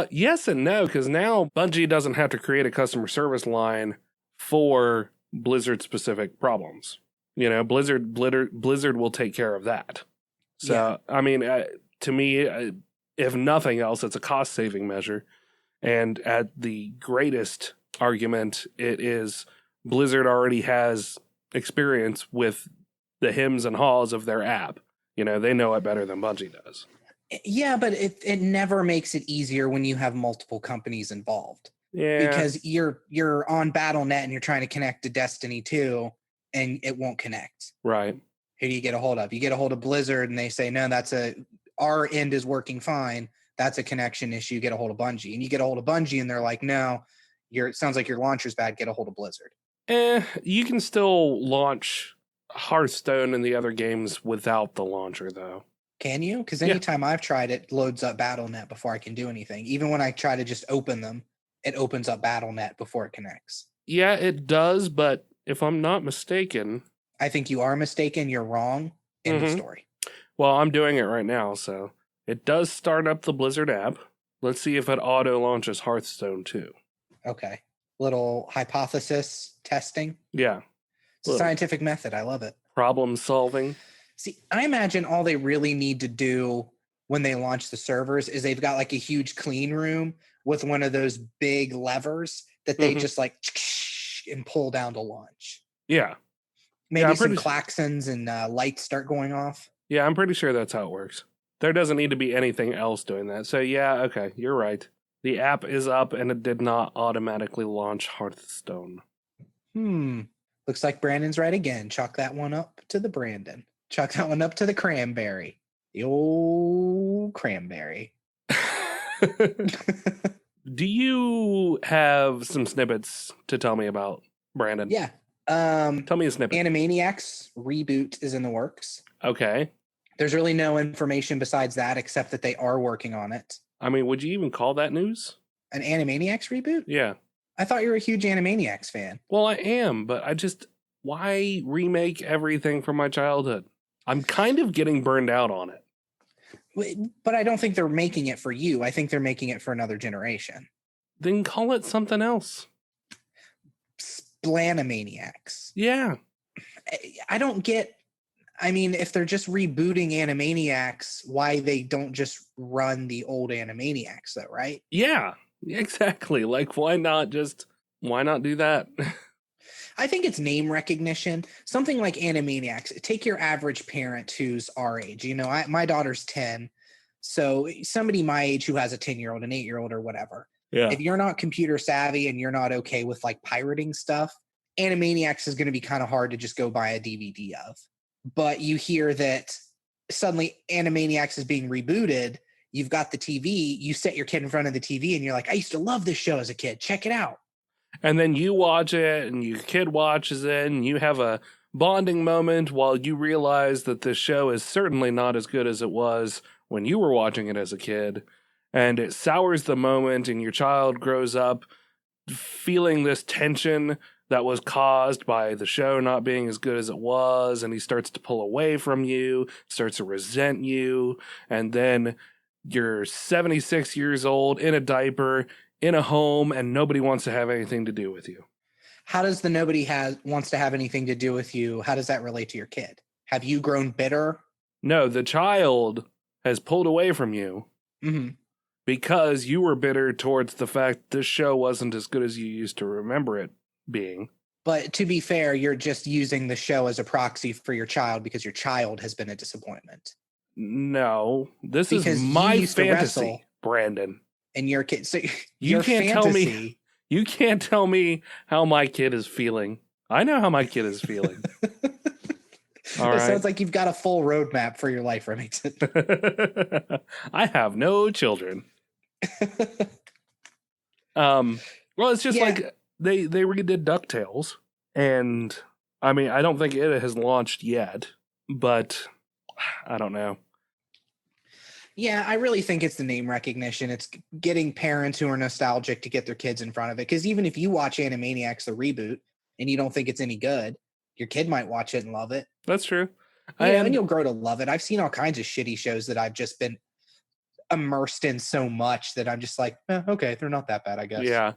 Yes and no, because now Bungie doesn't have to create a customer service line for Blizzard-specific problems. Blizzard will take care of that. So, yeah. I mean, to me, if nothing else, it's a cost-saving measure. And at the greatest argument, it is Blizzard already has experience with the hems and haws of their app. They know it better than Bungie does. Yeah, but it never makes it easier when you have multiple companies involved. Yeah. Because you're on Battle.net and you're trying to connect to Destiny 2 and it won't connect. Right. Who do you get a hold of? You get a hold of Blizzard and they say, no, our end is working fine. That's a connection issue. Get a hold of Bungie. And you get a hold of Bungie and they're like, no, it sounds like your launcher's bad. Get a hold of Blizzard. You can still launch Hearthstone and the other games without the launcher, though. Can you? Because anytime I've tried it, loads up Battle.net before I can do anything. Even when I try to just open them, it opens up Battle.net before it connects. Yeah, it does. But if I'm not mistaken... I think you are mistaken. You're wrong. End of story. Well, I'm doing it right now, so it does start up the Blizzard app. Let's see if it auto launches Hearthstone too. Okay. Little hypothesis testing. Yeah. It's a scientific method. I love it. Problem solving. See, I imagine all they really need to do when they launch the servers is they've got like a huge clean room with one of those big levers that they just like and pull down to launch. Yeah. Maybe some klaxons and lights start going off. Yeah, I'm pretty sure that's how it works. There doesn't need to be anything else doing that. So yeah, okay, you're right. The app is up and it did not automatically launch Hearthstone. Looks like Brandon's right again. Chalk that one up to the Brandon. Chalk that one up to the cranberry. The old cranberry. Do you have some snippets to tell me about, Brandon? Yeah. Tell me a snippet. Animaniacs reboot is in the works. Okay. There's really no information besides that, except that they are working on it. I mean, would you even call that news? An Animaniacs reboot? Yeah. I thought you were a huge Animaniacs fan. Well, I am, but why remake everything from my childhood? I'm kind of getting burned out on it. But I don't think they're making it for you. I think they're making it for another generation. Then call it something else. Splanimaniacs. Yeah. I don't get I mean, if they're just rebooting Animaniacs, why they don't just run the old Animaniacs though, right? Yeah, exactly. Like, why not do that? I think it's name recognition. Something like Animaniacs. Take your average parent who's our age. You know, my daughter's 10. So somebody my age who has a 10-year-old, an 8-year-old or whatever. Yeah. If you're not computer savvy and you're not okay with like pirating stuff, Animaniacs is going to be kind of hard to just go buy a DVD of. But you hear that suddenly Animaniacs is being rebooted. You've got the TV. You set your kid in front of the TV and you're like, I used to love this show as a kid. Check it out. And then you watch it and your kid watches it and you have a bonding moment while you realize that this show is certainly not as good as it was when you were watching it as a kid. And it sours the moment and your child grows up feeling this tension that was caused by the show not being as good as it was. And he starts to pull away from you, starts to resent you. And then you're 76 years old in a diaper in a home and nobody wants to have anything to do with you. How does the nobody wants to have anything to do with you? How does that relate to your kid? Have you grown bitter? No, the child has pulled away from you because you were bitter towards the fact this show wasn't as good as you used to remember it being. But to be fair, you're just using the show as a proxy for your child because your child has been a disappointment. No, this because is you my used to fantasy, wrestle. Brandon. And your kid, so You your can't fantasy, You can't tell me how my kid is feeling. I know how my kid is feeling. All It right. sounds like you've got a full roadmap for your life, Remington. I have no children. Well, it's just like they redid DuckTales, and I mean, I don't think it has launched yet, but I don't know. Yeah, I really think it's the name recognition. It's getting parents who are nostalgic to get their kids in front of it. Because even if you watch Animaniacs, the reboot, and you don't think it's any good, your kid might watch it and love it. That's true. And you'll grow to love it. I've seen all kinds of shitty shows that I've just been immersed in so much that I'm just like, okay, they're not that bad, I guess. Yeah.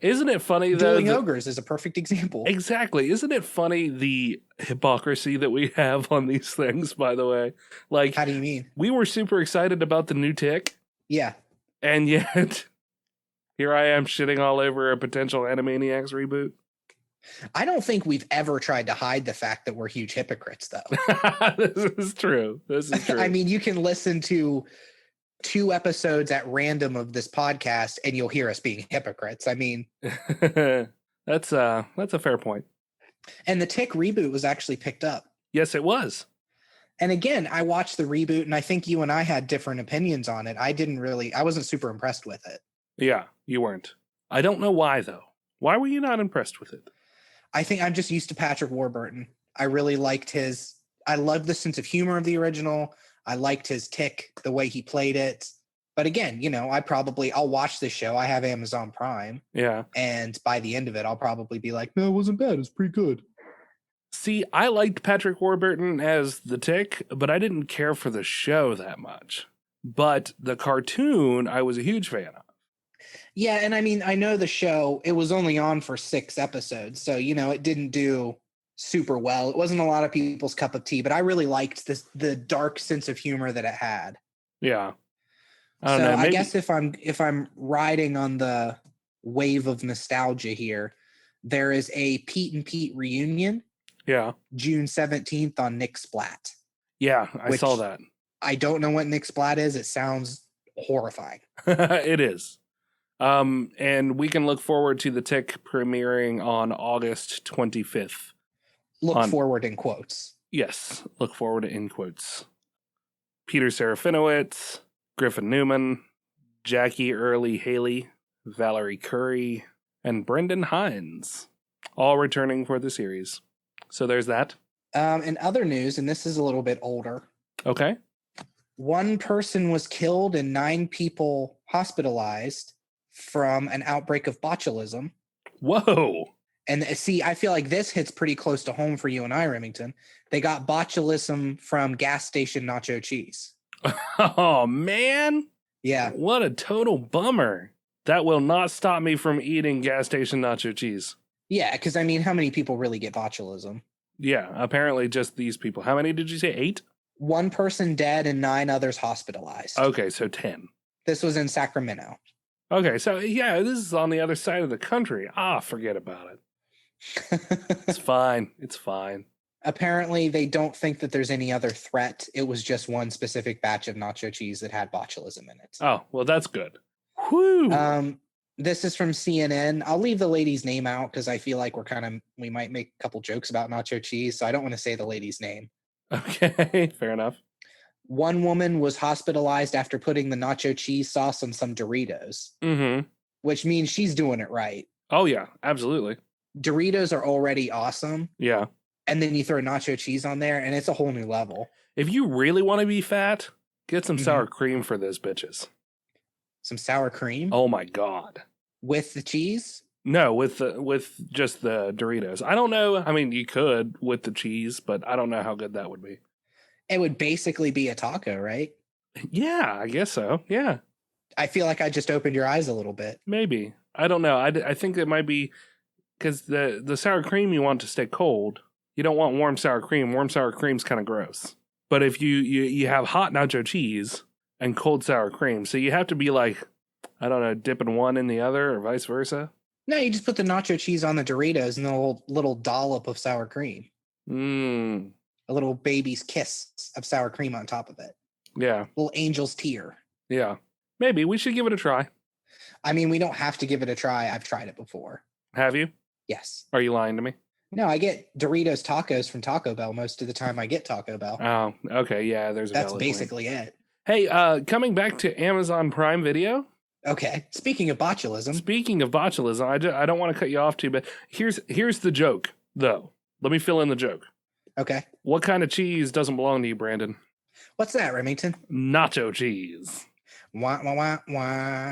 Isn't it funny, though? Dueling Ogres is a perfect example. Exactly. Isn't it funny, the hypocrisy that we have on these things, by the way? Like, How do you mean? we were super excited about the new Tick, Yeah. and yet here I am shitting all over a potential Animaniacs reboot. I don't think we've ever tried to hide the fact that we're huge hypocrites, though. This is true. I mean, you can listen to 2 episodes at random of this podcast and you'll hear us being hypocrites. I mean, that's a fair point. and the Tick reboot was actually picked up. Yes, it was. And again, I watched the reboot and I think you and I had different opinions on it. I wasn't super impressed with it. Yeah, you weren't. I don't know why, though. Why were you not impressed with it? I think I'm just used to Patrick Warburton. I really liked I loved the sense of humor of the original. I liked his Tick, the way he played it. But again, you know, I'll watch this show. I have Amazon Prime. Yeah. And by the end of it, I'll probably be like, no, it wasn't bad. It was pretty good. See, I liked Patrick Warburton as the Tick, but I didn't care for the show that much. But the cartoon, I was a huge fan of. Yeah, and I mean, I know the show, it was only on for 6 episodes. So, you know, it didn't do super well. It wasn't a lot of people's cup of tea, but I really liked the dark sense of humor that it had. Yeah. I don't know. Maybe... I guess if I'm riding on the wave of nostalgia here, there is a Pete and Pete reunion. Yeah. June 17th on Nick Splat. Yeah, I saw that. I don't know what Nick Splat is. It sounds horrifying. It is. And we can look forward to the Tick premiering on August 25th. Look forward in quotes. Yes, look forward in quotes. Peter Serafinowicz, Griffin Newman, Jackie Early Haley, Valerie Curry, and Brendan Hines, all returning for the series. So there's that. In other news, and this is a little bit older. Okay. 1 person was killed and 9 people hospitalized from an outbreak of botulism. Whoa. And see, I feel like this hits pretty close to home for you and I, Remington. They got botulism from gas station nacho cheese. Oh, man. Yeah. What a total bummer. That will not stop me from eating gas station nacho cheese. Yeah, because I mean, how many people really get botulism? Yeah, apparently just these people. How many did you say? 8? One person dead and 9 others hospitalized. Okay, so 10. This was in Sacramento. Okay, so yeah, this is on the other side of the country. Forget about it. It's fine. It's fine. Apparently, they don't think that there's any other threat. It was just one specific batch of nacho cheese that had botulism in it. Oh, well, that's good. Whew. This is from CNN. I'll leave the lady's name out because I feel like we might make a couple jokes about nacho cheese, so I don't want to say the lady's name. Okay, fair enough. One woman was hospitalized after putting the nacho cheese sauce on some Doritos, which means she's doing it right. Oh, yeah, absolutely. Doritos are already awesome. Yeah. And then you throw nacho cheese on there, and it's a whole new level. If you really want to be fat, get some sour cream for those bitches. Some sour cream? Oh, my God. With the cheese? No, with just the Doritos. I don't know. I mean, you could with the cheese, but I don't know how good that would be. It would basically be a taco, right? Yeah, I guess so. Yeah. I feel like I just opened your eyes a little bit. Maybe. I don't know. I think it might be because the sour cream you want to stay cold. You don't want warm sour cream. Warm sour cream's kind of gross. But if you have hot nacho cheese and cold sour cream, so you have to be like, I don't know, dipping one in the other or vice versa. No, you just put the nacho cheese on the Doritos and then a little dollop of sour cream. A little baby's kiss of sour cream on top of it. Yeah. Little angel's tear. Yeah. Maybe we should give it a try. I mean, we don't have to give it a try. I've tried it before. Have you? Yes. Are you lying to me? No, I get Doritos tacos from Taco Bell most of the time I get Taco Bell. Oh, okay. Yeah, that's basically it. Hey, coming back to Amazon Prime Video. Okay. Speaking of botulism, I don't want to cut you off too, but here's the joke, though. Let me fill in the joke. Okay. What kind of cheese doesn't belong to you, Brandon? What's that, Remington? Nacho cheese. Wah, wah, wah, wah.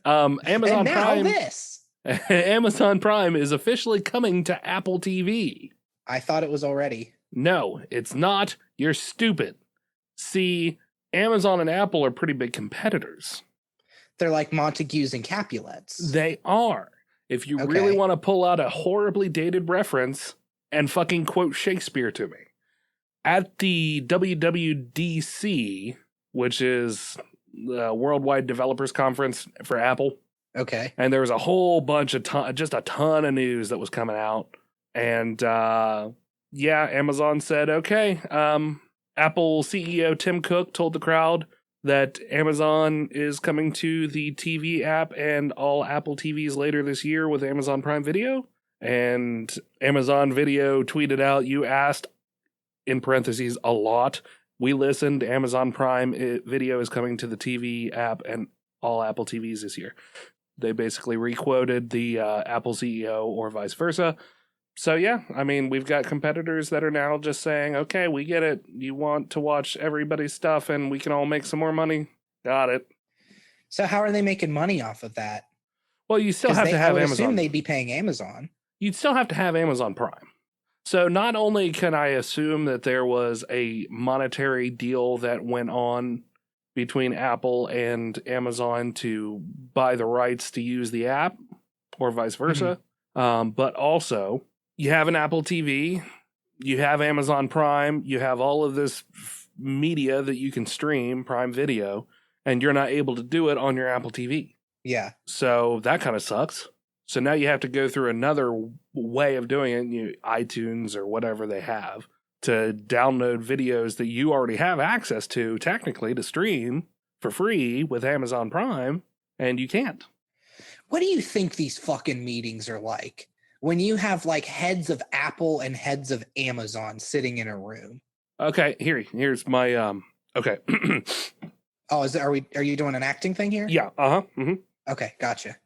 Amazon and now Prime. This. Amazon Prime is officially coming to Apple TV. I thought it was already. No, it's not. You're stupid. See, Amazon and Apple are pretty big competitors. They're like Montagues and Capulets. They are. If you really want to pull out a horribly dated reference and fucking quote Shakespeare to me. At the WWDC, which is the Worldwide Developers Conference for Apple. Okay. And there was a whole bunch of just a ton of news that was coming out. And Amazon said, okay, Apple CEO Tim Cook told the crowd that Amazon is coming to the TV app and all Apple TVs later this year with Amazon Prime Video. And Amazon Video tweeted out, you asked, in parentheses, a lot. We listened. Amazon Prime Video is coming to the TV app and all Apple TVs this year. They basically requoted the Apple CEO or vice versa. So, yeah, I mean, we've got competitors that are now just saying, okay, we get it. You want to watch everybody's stuff and we can all make some more money. Got it. So how are they making money off of that? Well, you still have to have I would Amazon. assume they'd be paying Amazon. You'd still have to have Amazon Prime. So not only can I assume that there was a monetary deal that went on between Apple and Amazon to buy the rights to use the app or vice versa, but also you have an Apple TV, you have Amazon Prime, you have all of this media that you can stream, Prime Video, and you're not able to do it on your Apple TV. Yeah. So that kind of sucks. So now you have to go through another way of doing it, iTunes or whatever they have, to download videos that you already have access to, technically, to stream for free with Amazon Prime, and you can't. What do you think these fucking meetings are like? When you have like heads of Apple and heads of Amazon sitting in a room. Okay, here's my okay. Oh, are you doing an acting thing here? Yeah, Okay, gotcha.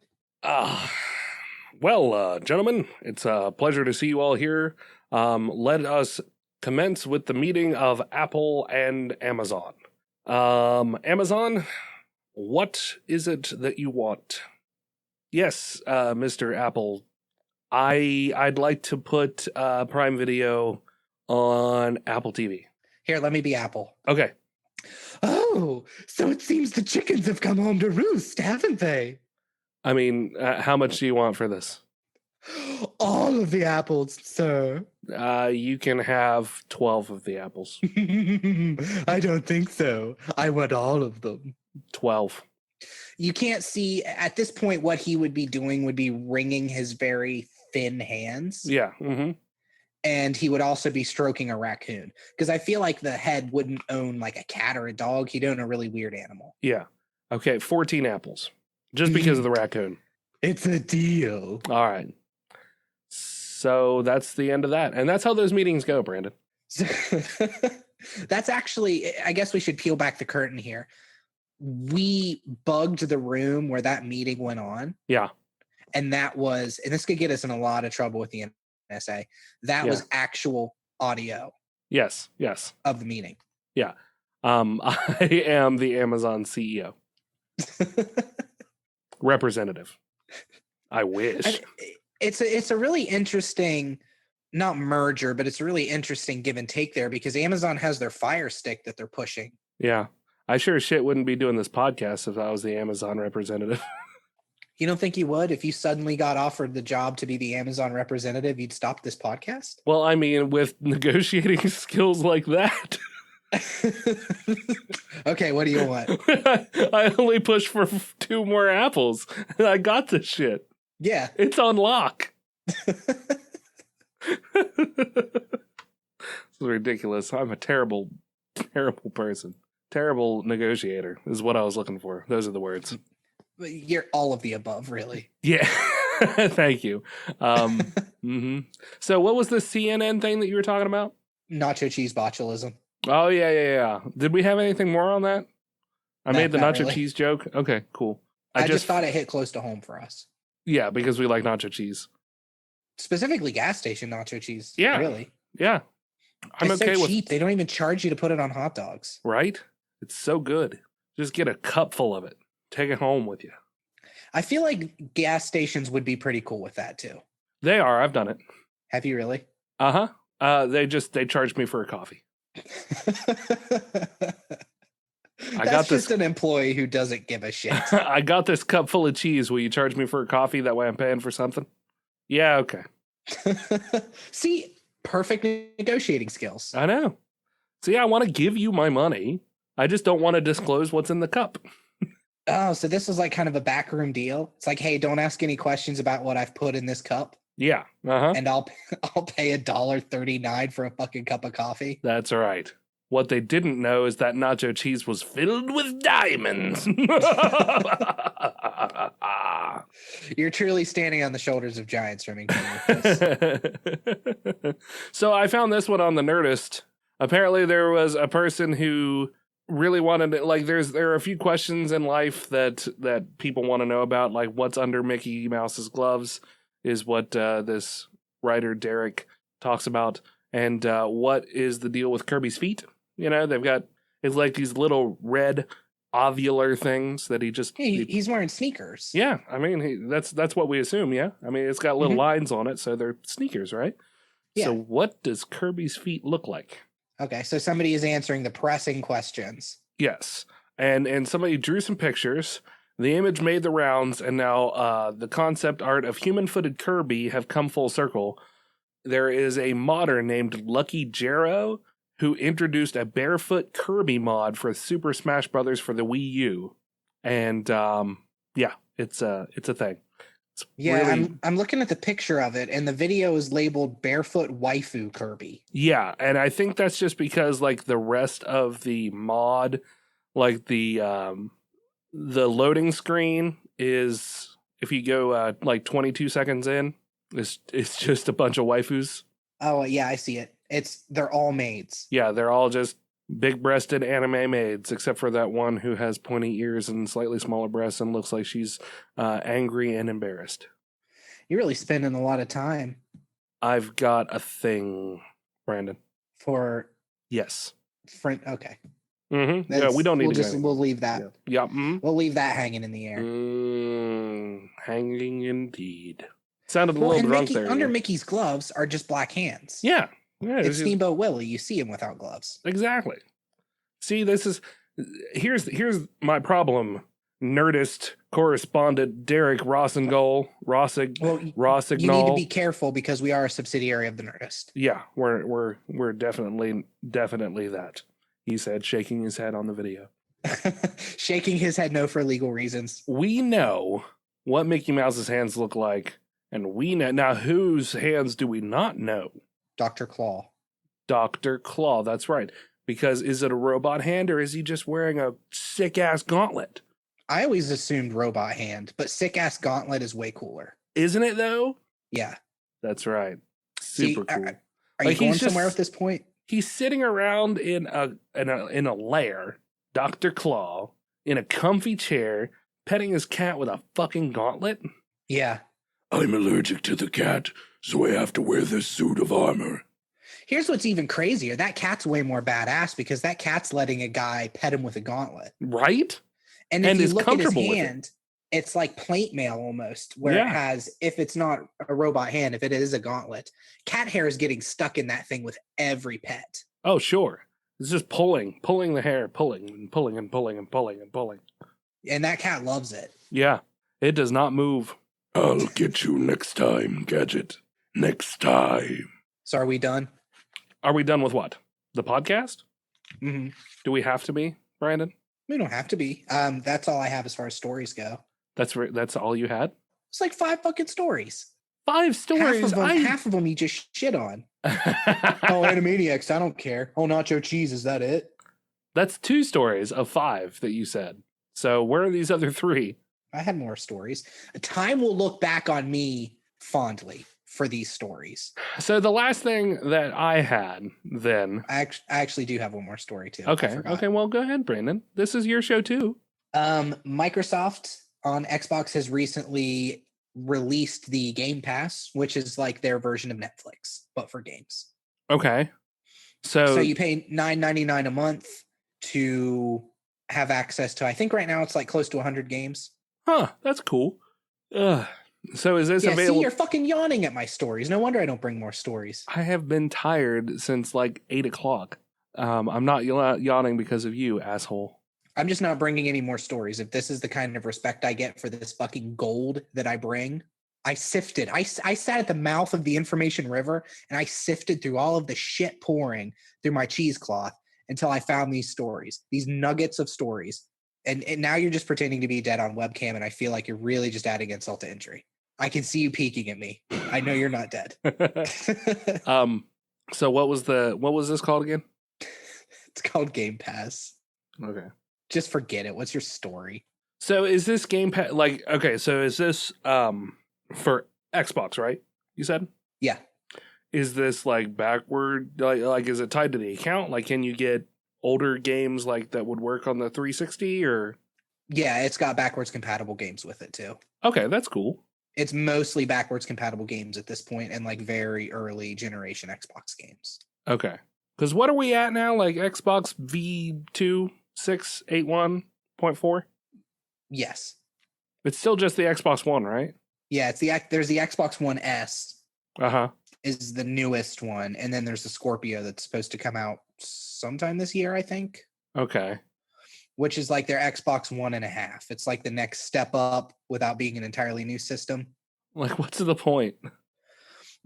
Well, gentlemen, it's a pleasure to see you all here. Let us commence with the meeting of Apple and Amazon. Amazon, what is it that you want? Yes, Mr. Apple, I'd like to put Prime Video on Apple TV. Here, let me be Apple. Okay. Oh, so it seems the chickens have come home to roost, haven't they? I mean, how much do you want for this? All of the apples, sir. You can have 12 of the apples. I don't think so. I want all of them. 12. You can't see at this point what he would be doing would be wringing his very thin hands. Yeah. Mm-hmm. And he would also be stroking a raccoon. Because I feel like the head wouldn't own like a cat or a dog. He'd own a really weird animal. Yeah. Okay, 14 apples. Just because of the raccoon. It's a deal. All right. So that's the end of that. And that's how those meetings go, Brandon. That's actually, I guess we should peel back the curtain here. We bugged the room where that meeting went on. Yeah. And that was, and this could get us in a lot of trouble with the NSA. That was actual audio. Yes. Of the meeting. Yeah. I am the Amazon CEO. Representative. I wish. It's a really interesting, not merger, but it's a really interesting give and take there because Amazon has their Fire Stick that they're pushing. Yeah. I sure as shit wouldn't be doing this podcast if I was the Amazon representative. You don't think you would? If you suddenly got offered the job to be the Amazon representative, you'd stop this podcast? Well, I mean, with negotiating skills like that. Okay, what do you want? I only pushed for 2 more apples. I got this shit. Yeah. It's on lock. It's ridiculous. I'm a terrible, terrible person. Terrible negotiator is what I was looking for. Those are the words. You're all of the above, really. Yeah. Thank you. Mm-hmm. So what was the CNN thing that you were talking about? Nacho cheese botulism. Oh, yeah. Did we have anything more on that? I made the nacho cheese joke. Okay, cool. I just thought it hit close to home for us. Yeah, because we like nacho cheese. Specifically gas station nacho cheese. Yeah. Really. Yeah. I'm it's okay so with cheap. They don't even charge you to put it on hot dogs. Right? It's so good. Just get a cup full of it. Take it home with you. I feel like gas stations would be pretty cool with that too. They are. I've done it. Have you really? Uh-huh. They charged me for a coffee. That's just an employee who doesn't give a shit. I got this cup full of cheese. Will you charge me for a coffee? That way I'm paying for something. Yeah, okay. See, perfect negotiating skills. I know. See, I want to give you my money. I just don't want to disclose what's in the cup. Oh, so this was like kind of a backroom deal. It's like, hey, don't ask any questions about what I've put in this cup. Yeah. Uh-huh. And I'll pay $1.39 for a fucking cup of coffee. That's right. What they didn't know is that nacho cheese was filled with diamonds. You're truly standing on the shoulders of giants, Remington. So I found this one on the Nerdist. Apparently there was a person who really wanted to, like, there are a few questions in life that people want to know about, like what's under Mickey Mouse's gloves is what this writer Derek talks about, and what is the deal with Kirby's feet? You know, they've got, it's like these little red ovular things that he just... He's wearing sneakers. Yeah, I mean, that's what we assume, yeah? I mean, it's got little lines on it, so they're sneakers, right? Yeah. So what does Kirby's feet look like? Okay, so somebody is answering the pressing questions. Yes, and somebody drew some pictures. The image made the rounds, and now the concept art of human-footed Kirby have come full circle. There is a modder named Lucky Jero who introduced a barefoot Kirby mod for Super Smash Brothers for the Wii U, and yeah, it's a thing. It's really... I'm looking at the picture of it, and the video is labeled Barefoot Waifu Kirby. Yeah, and I think that's just because like the rest of the mod, like the loading screen is, if you go like 22 seconds in, it's just a bunch of waifus. Oh yeah, I see it. They're all maids. Yeah, they're all just big-breasted anime maids, except for that one who has pointy ears and slightly smaller breasts and looks like she's angry and embarrassed. You're really spending a lot of time. I've got a thing, Brandon. For... Yes. Okay. Mm-hmm. Yeah, we don't need to We'll leave that. Yeah. Mm-hmm. We'll leave that hanging in the air. Hanging indeed. Sounded a little drunk there. Under Mickey's gloves are just black hands. Yeah. It's Steamboat Willie. You see him without gloves. Exactly. See, here's my problem Nerdist correspondent Derek Rossignol. You need to be careful because we are a subsidiary of the Nerdist. Yeah, we're definitely that. He said, shaking his head on the video. Shaking his head no for legal reasons. We know what Mickey Mouse's hands look like, and we know now whose hands do we not know? Dr. Claw. Dr. Claw, that's right. Because is it a robot hand or is he just wearing a sick ass gauntlet? I always assumed robot hand, but sick ass gauntlet is way cooler. Isn't it though? Yeah. That's right. Super cool. Are you going somewhere at this point? He's sitting around in a lair, Dr. Claw, in a comfy chair, petting his cat with a fucking gauntlet. Yeah. I'm allergic to the cat, so I have to wear this suit of armor. Here's what's even crazier. That cat's way more badass because that cat's letting a guy pet him with a gauntlet. Right? And if you look at his hand, it's like plate mail almost, where it has, if it's not a robot hand, if it is a gauntlet, cat hair is getting stuck in that thing with every pet. Oh, sure. It's just pulling the hair, pulling and pulling and pulling and pulling and pulling. And that cat loves it. Yeah. It does not move. I'll get you next time, Gadget. Next time. So are we done? Are we done with what? The podcast? Mm-hmm. Do we have to be, Brandon? We don't have to be. That's all I have as far as stories go. That's all you had? It's like 5 fucking stories. 5 stories? Half of them you just shit on. Oh, Animaniacs, I don't care. Oh, nacho cheese, is that it? That's 2 stories of 5 that you said. So where are these other 3? I had more stories. Time will look back on me fondly for these stories. So the last thing that I had then... I actually do have one more story too. Okay, well, go ahead, Brandon. This is your show too. Microsoft on Xbox has recently released the Game Pass, which is like their version of Netflix, but for games. Okay. So you pay $9.99 a month to have access to, I think right now it's like close to 100 games. Huh, that's cool. So is this available? See, you're fucking yawning at my stories. No wonder I don't bring more stories. I have been tired since like 8 o'clock. I'm not yawning because of you, asshole. I'm just not bringing any more stories. If this is the kind of respect I get for this fucking gold that I bring, I sifted. I sat at the mouth of the information river and I sifted through all of the shit pouring through my cheesecloth until I found these stories, these nuggets of stories. And now you're just pretending to be dead on webcam, and I feel like you're really just adding insult to injury. I can see you peeking at me. I know you're not dead. So what was this called again? It's called Game Pass. Okay. Just forget it. What's your story? So is this Game Pass so is this for Xbox, right? You said? Yeah. Is this like backward like is it tied to the account? Like can you get older games like that would work on the 360 or? Yeah, it's got backwards compatible games with it too. Okay, that's cool. It's mostly backwards compatible games at this point and like very early generation Xbox games. Okay. Because what are we at now? Like Xbox V2.681.4? Yes. It's still just the Xbox One, right? Yeah, there's the Xbox One S. Uh-huh. Is the newest one. And then there's the Scorpio that's supposed to come out sometime this year, I think. Okay. Which is like their Xbox 1.5. It's like the next step up without being an entirely new system. Like, what's the point?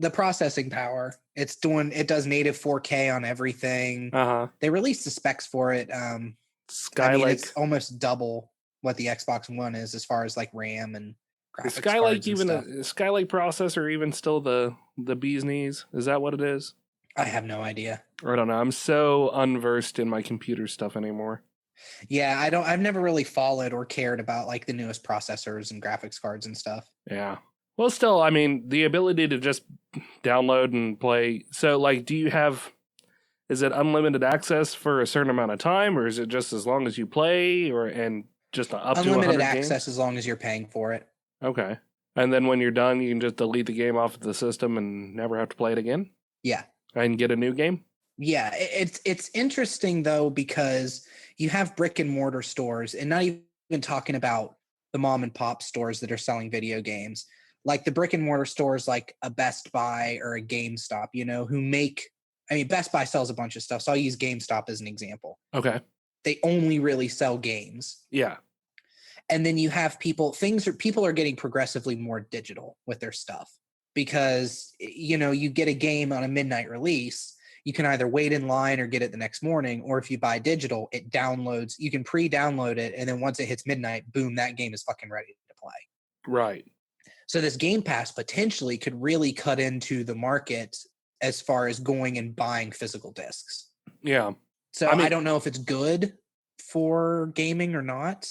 The processing power. It does native 4K on everything. Uh-huh. They released the specs for it. Skylake. It's almost double what the Xbox One is as far as like RAM and graphics. Is Skylake even a Skylake processor even still the bee's knees? Is that what it is? I have no idea. I don't know. I'm so unversed in my computer stuff anymore. Yeah, I've never really followed or cared about like the newest processors and graphics cards and stuff. Yeah. Well, still, I mean, the ability to just download and play. So, like, is it unlimited access for a certain amount of time, or is it just as long as you play, and just up to 100 unlimited access games? as long as you're paying for it. Okay. And then when you're done, you can just delete the game off of the system and never have to play it again? Yeah. And get a new game? Yeah, it's interesting though because you have brick and mortar stores, and not even talking about the mom and pop stores that are selling video games, like the brick and mortar stores like a Best Buy or a GameStop, Best Buy sells a bunch of stuff, so I'll use GameStop as an example. Okay. They only really sell games. Yeah. And then you have people are getting progressively more digital with their stuff because, you know, you get a game on a midnight release, you can either wait in line or get it the next morning, or if you buy digital, it downloads, you can pre-download it, and then once it hits midnight, boom, that game is fucking ready to play. Right. So this Game Pass potentially could really cut into the market as far as going and buying physical discs. Yeah. So I don't know if it's good for gaming or not.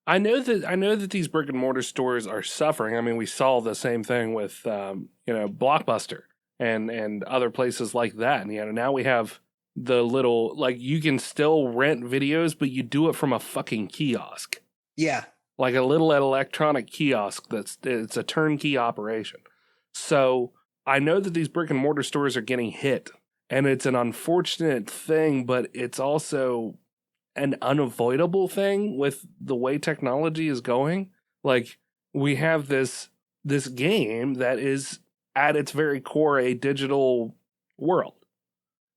I know that these brick and mortar stores are suffering. I mean, we saw the same thing with Blockbuster and other places like that. And now we have the little, like, you can still rent videos, but you do it from a fucking kiosk. Yeah. Like a little electronic kiosk it's a turnkey operation. So I know that these brick and mortar stores are getting hit, and it's an unfortunate thing, but it's also an unavoidable thing with the way technology is going. Like, we have this game that is at its very core a digital world.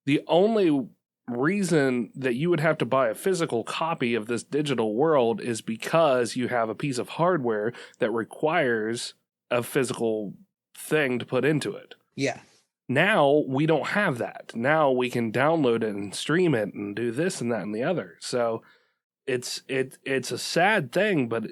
The only reason that you would have to buy a physical copy of this digital world is because you have a piece of hardware that requires a physical thing to put into it. Yeah. Now we don't have that. Now we can download it and stream it and do this and that and the other. So it's a sad thing, but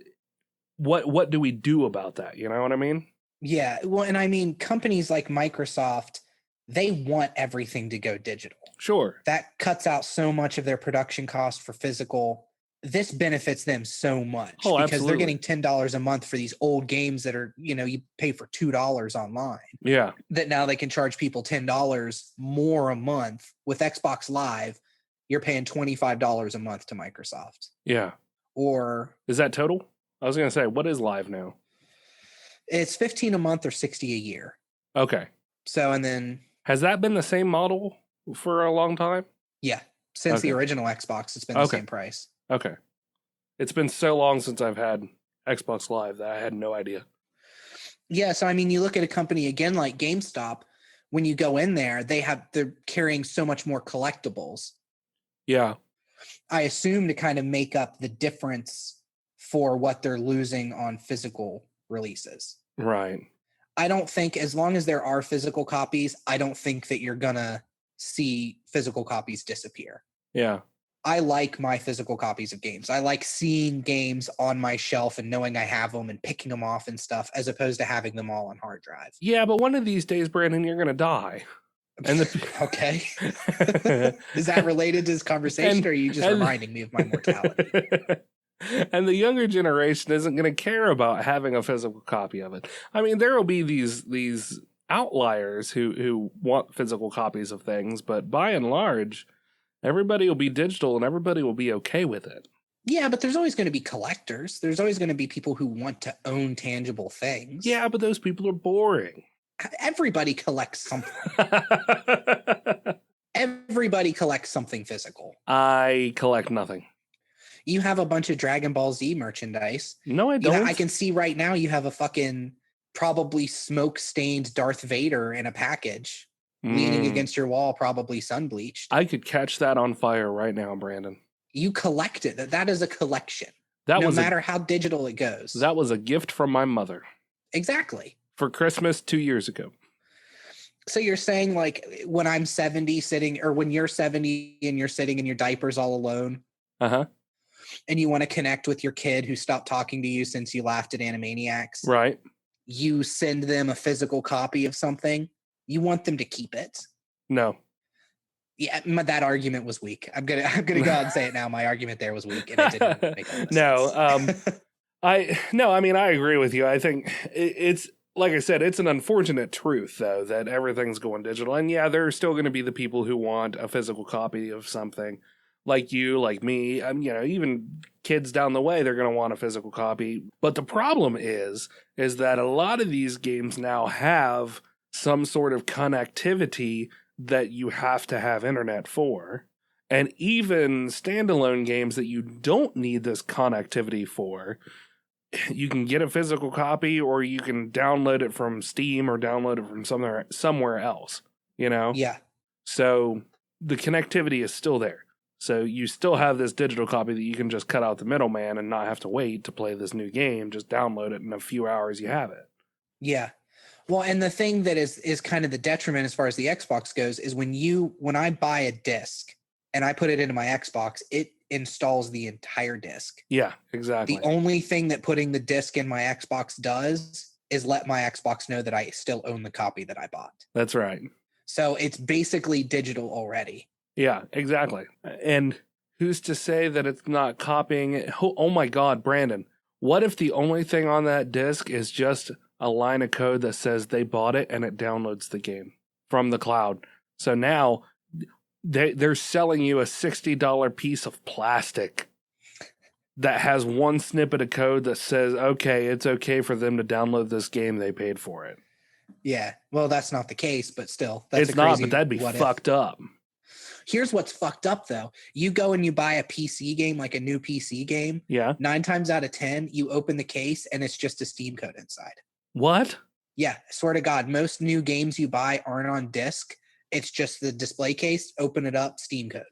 what do we do about that? You know what I mean? Yeah. Well, and I mean, companies like Microsoft, they want everything to go digital. Sure. That cuts out so much of their production cost for physical. This benefits them so much because absolutely. they're getting $10 a month for these old games that are, you know, you pay for $2 online. Yeah. That now they can charge people $10 more a month. With Xbox Live, you're paying $25 a month to Microsoft. Yeah. Or is that total? I was going to say, what is Live now? It's $15 a month or $60 a year. Okay. So, and then has that been the same model for a long time? Yeah. Since the original Xbox, it's been the same price. Okay. It's been so long since I've had Xbox Live that I had no idea. Yeah, so I mean, you look at a company again like GameStop, when you go in there, they're carrying so much more collectibles. Yeah. I assume to kind of make up the difference for what they're losing on physical releases. Right. I don't think, as long as there are physical copies, I don't think that you're gonna see physical copies disappear. Yeah. I like my physical copies of games. I like seeing games on my shelf and knowing I have them and picking them off and stuff, as opposed to having them all on hard drive. Yeah, but one of these days, Brandon, you're going to die. And Okay. Is that related to this conversation, or are you just reminding me of my mortality? And the younger generation isn't going to care about having a physical copy of it. I mean, there will be these outliers who want physical copies of things, but by and large, everybody will be digital and everybody will be okay with it. Yeah, but there's always going to be collectors. There's always going to be people who want to own tangible things. Yeah, but those people are boring. Everybody collects something. Everybody collects something physical. I collect nothing. You have a bunch of Dragon Ball Z merchandise. No, I don't. I can see right now you have a fucking probably smoke-stained Darth Vader in a package. Leaning against your wall, probably sun-bleached. I could catch that on fire right now, Brandon. You collect it. That is a collection. No matter how digital it goes. That was a gift from my mother. Exactly. For Christmas 2 years ago. So you're saying, like, when I'm 70 or when you're 70 and you're sitting in your diapers all alone. Uh-huh. And you want to connect with your kid who stopped talking to you since you laughed at Animaniacs. Right. You send them a physical copy of something. You want them to keep it? No. Yeah, that argument was weak. I'm gonna go out and say it now. My argument there was weak, and it didn't make a lot of sense. I agree with you. I think it's, like I said, it's an unfortunate truth, though, that everything's going digital. And yeah, there are still going to be the people who want a physical copy of something, like you, like me. Even kids down the way, they're going to want a physical copy. But the problem is that a lot of these games now have some sort of connectivity that you have to have internet for. And even standalone games that you don't need this connectivity for, you can get a physical copy, or you can download it from Steam or download it from somewhere else, you know? Yeah. So the connectivity is still there. So you still have this digital copy that you can just cut out the middleman and not have to wait to play this new game. Just download it in a few hours, you have it. Yeah. Well, and the thing that is kind of the detriment as far as the Xbox goes is when I buy a disc and I put it into my Xbox, it installs the entire disc. Yeah, exactly. The only thing that putting the disc in my Xbox does is let my Xbox know that I still own the copy that I bought. That's right. So it's basically digital already. Yeah, exactly. And who's to say that it's not copying it? Oh my God, Brandon. What if the only thing on that disc is just a line of code that says they bought it and it downloads the game from the cloud? So now they're selling you a $60 piece of plastic that has one snippet of code that says, okay, it's okay for them to download this game. They paid for it. Yeah. Well, that's not the case, but still. That's It's not, but that'd be fucked up. Here's what's fucked up, though. You go and you buy a PC game, like a new PC game. Yeah. 9 times out of 10, you open the case and it's just a Steam code inside. What? Yeah. I swear to God, most new games you buy aren't on disc. It's just the display case. Open it up, Steam code.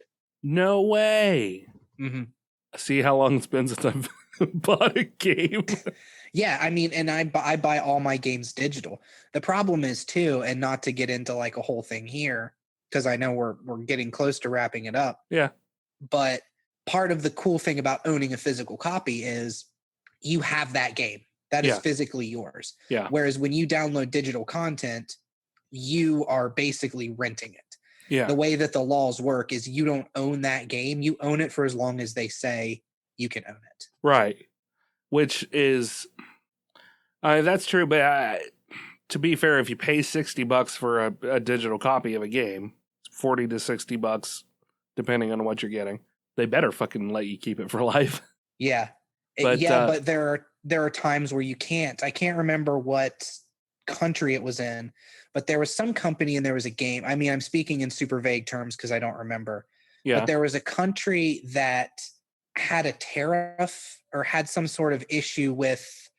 No way. Mm-hmm. See how long it's been since I've bought a game. Yeah, I mean, and I buy all my games digital. The problem is too, and not to get into like a whole thing here, because I know we're getting close to wrapping it up. Yeah. But part of the cool thing about owning a physical copy is you have that game. That is physically yours. Yeah. Whereas when you download digital content, you are basically renting it. Yeah. The way that the laws work is you don't own that game. You own it for as long as they say you can own it. Right. Which is, that's true. But to be fair, if you pay $60 for a digital copy of a game, it's $40 to $60, depending on what you're getting. They better fucking let you keep it for life. Yeah. But, but there are times where you can't. I can't remember what country it was in, but there was some company and there was a game. I mean, I'm speaking in super vague terms because I don't remember. Yeah. But there was a country that had a tariff or had some sort of issue with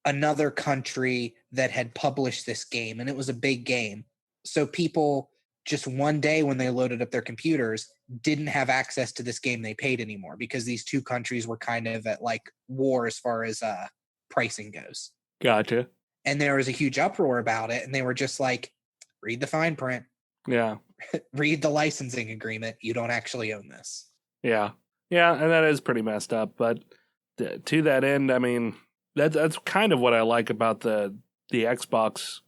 another country that had published this game, and it was a big game. So people just one day when they loaded up their computers didn't have access to this game they paid anymore because these two countries were kind of at like war as far as pricing goes. Gotcha. And there was a huge uproar about it, and they were just like, read the fine print. Yeah. Read the licensing agreement. You don't actually own this. Yeah. Yeah, and that is pretty messed up. But to that end, I mean, that's kind of what I like about the Xbox.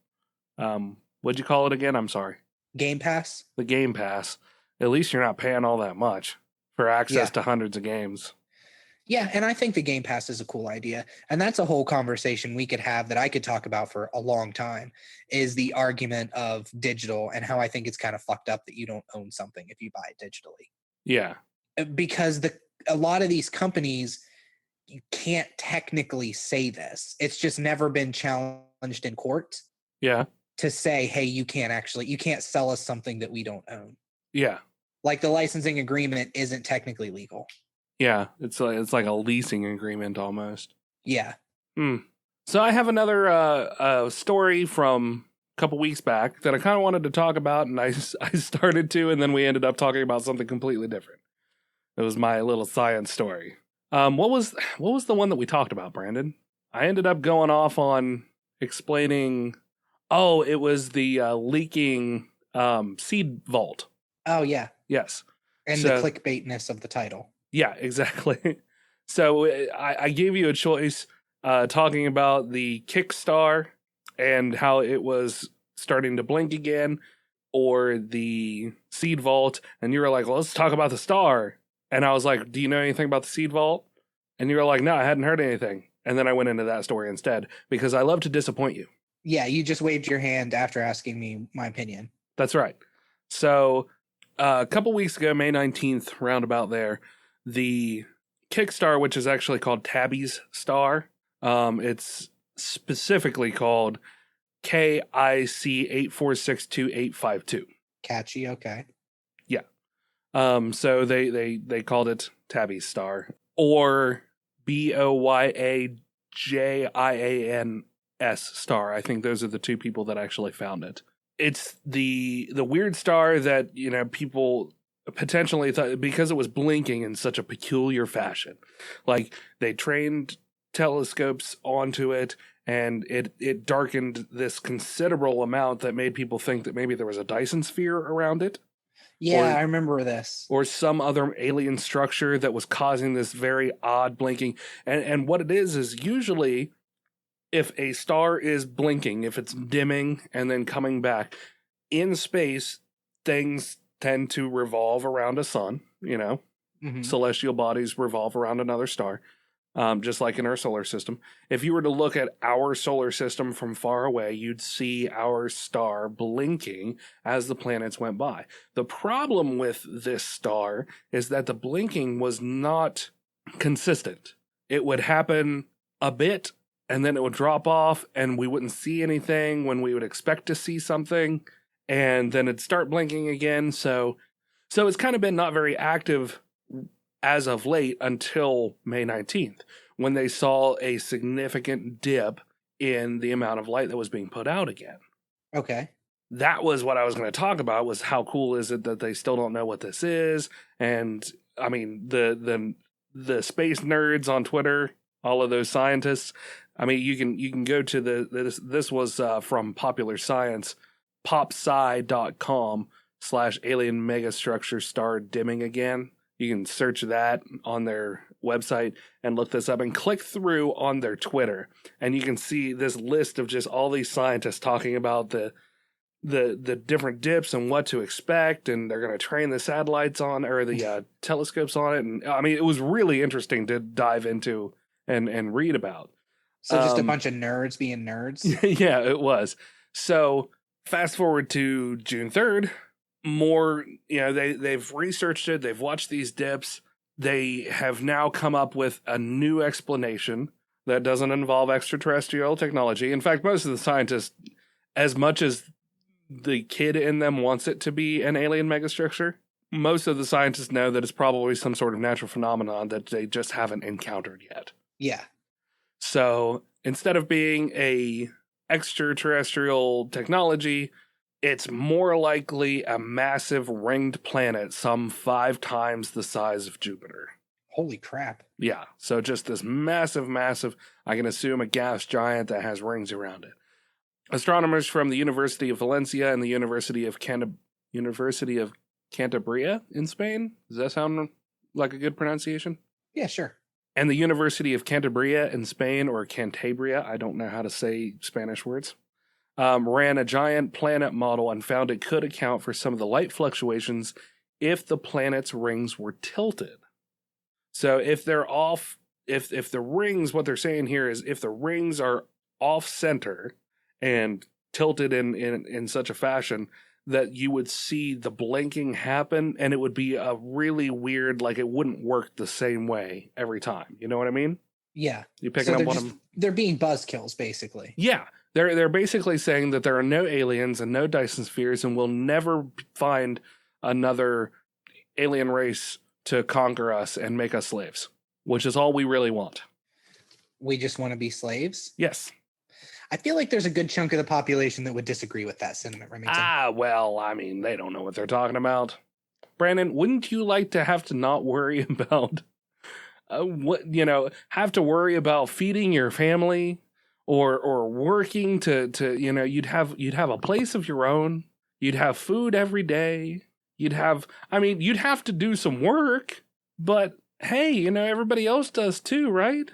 What'd you call it again? I'm sorry. Game Pass? The Game Pass. At least you're not paying all that much for access to hundreds of games. Yeah, and I think the Game Pass is a cool idea. And that's a whole conversation we could have that I could talk about for a long time, is the argument of digital and how I think it's kind of fucked up that you don't own something if you buy it digitally. Yeah. Because a lot of these companies, you can't technically say this. It's just never been challenged in court. Yeah. To say, hey, you can't sell us something that we don't own. Yeah. Like the licensing agreement isn't technically legal. Yeah, it's like a leasing agreement almost. Yeah. So I have another story from a couple weeks back that I kind of wanted to talk about, and I started to, and then we ended up talking about something completely different. It was my little science story. What was the one that we talked about, Brandon? I ended up going off on explaining. Oh, it was the leaking seed vault. Oh yeah. Yes. And the clickbaitness of the title. Yeah, exactly. So I gave you a choice talking about the Kickstar and how it was starting to blink again, or the seed vault, and you were like, well, let's talk about the star. And I was like, do you know anything about the seed vault? And you were like, no, I hadn't heard anything. And then I went into that story instead because I love to disappoint you. Yeah, you just waved your hand after asking me my opinion. That's right. So a couple weeks ago, May 19th, roundabout there, the Kickstar, which is actually called Tabby's Star, it's specifically called KIC 8462852. Catchy, okay. Yeah. So they called it Tabby's Star, or BOYAJIANS star. I think those are the two people that actually found it. It's the weird star that, people potentially thought, because it was blinking in such a peculiar fashion, like they trained telescopes onto it, and it darkened this considerable amount that made people think that maybe there was a Dyson sphere around it. Yeah, I remember this. Or some other alien structure that was causing this very odd blinking. And what it is usually if a star is blinking, if it's dimming and then coming back, in space, things tend to revolve around a sun, celestial bodies revolve around another star. Just like in our solar system. If you were to look at our solar system from far away, you'd see our star blinking as the planets went by. The problem with this star is that the blinking was not consistent. It would happen a bit, and then it would drop off, and we wouldn't see anything when we would expect to see something, and then it'd start blinking again. So it's kind of been not very active as of late until May 19th, when they saw a significant dip in the amount of light that was being put out again. Okay. That was what I was going to talk about, was how cool is it that they still don't know what this is. And I mean, the space nerds on Twitter, all of those scientists, I mean, you can go to this was from Popular Science, popsci.com/alien megastructure star dimming again. You can search that on their website and look this up and click through on their Twitter. And you can see this list of just all these scientists talking about the different dips and what to expect. And they're going to train the satellites on, or the telescopes on it. And I mean, it was really interesting to dive into and read about. So just a bunch of nerds being nerds? Yeah, it was. So fast forward to June 3rd. More, they've researched it, they've watched these dips, they have now come up with a new explanation that doesn't involve extraterrestrial technology. In fact, most of the scientists, as much as the kid in them wants it to be an alien megastructure, most of the scientists know that it's probably some sort of natural phenomenon that they just haven't encountered yet. Yeah. So instead of being a extraterrestrial technology, it's more likely a massive ringed planet, some 5 times the size of Jupiter. Holy crap. Yeah, so just this massive, I can assume a gas giant that has rings around it. Astronomers from the University of Valencia and the University of Cantabria in Spain. Does that sound like a good pronunciation? Yeah, sure. And the University of Cantabria in Spain, or Cantabria, I don't know how to say Spanish words. Ran a giant planet model and found it could account for some of the light fluctuations if the planet's rings were tilted. So if they're off, if the rings, what they're saying here is if the rings are off center and tilted in such a fashion that you would see the blinking happen, and it would be a really weird, like it wouldn't work the same way every time. You know what I mean? Yeah. You picking up what they're being buzzkills, basically. Yeah. They're basically saying that there are no aliens and no Dyson spheres, and we'll never find another alien race to conquer us and make us slaves, which is all we really want. We just want to be slaves? Yes. I feel like there's a good chunk of the population that would disagree with that sentiment, Remington. Well, I mean, they don't know what they're talking about. Brandon, wouldn't you like to have to not worry about have to worry about feeding your family? Or working to you'd have a place of your own. You'd have food every day. You'd have to do some work, but hey, everybody else does too, right?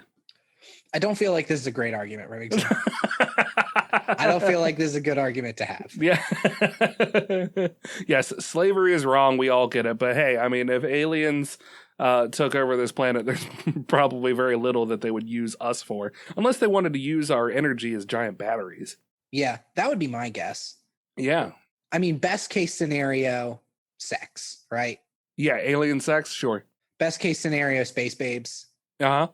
I don't feel like this is a great argument, Remington. I don't feel like this is a good argument to have. Yeah. Yes, slavery is wrong. We all get it. But hey, I mean, if aliens took over this planet, there's probably very little that they would use us for, unless they wanted to use our energy as giant batteries. Yeah, that would be my guess. Yeah. I mean, best case scenario, sex, right? Yeah, alien sex, sure. Best case scenario, space babes. Uh-huh.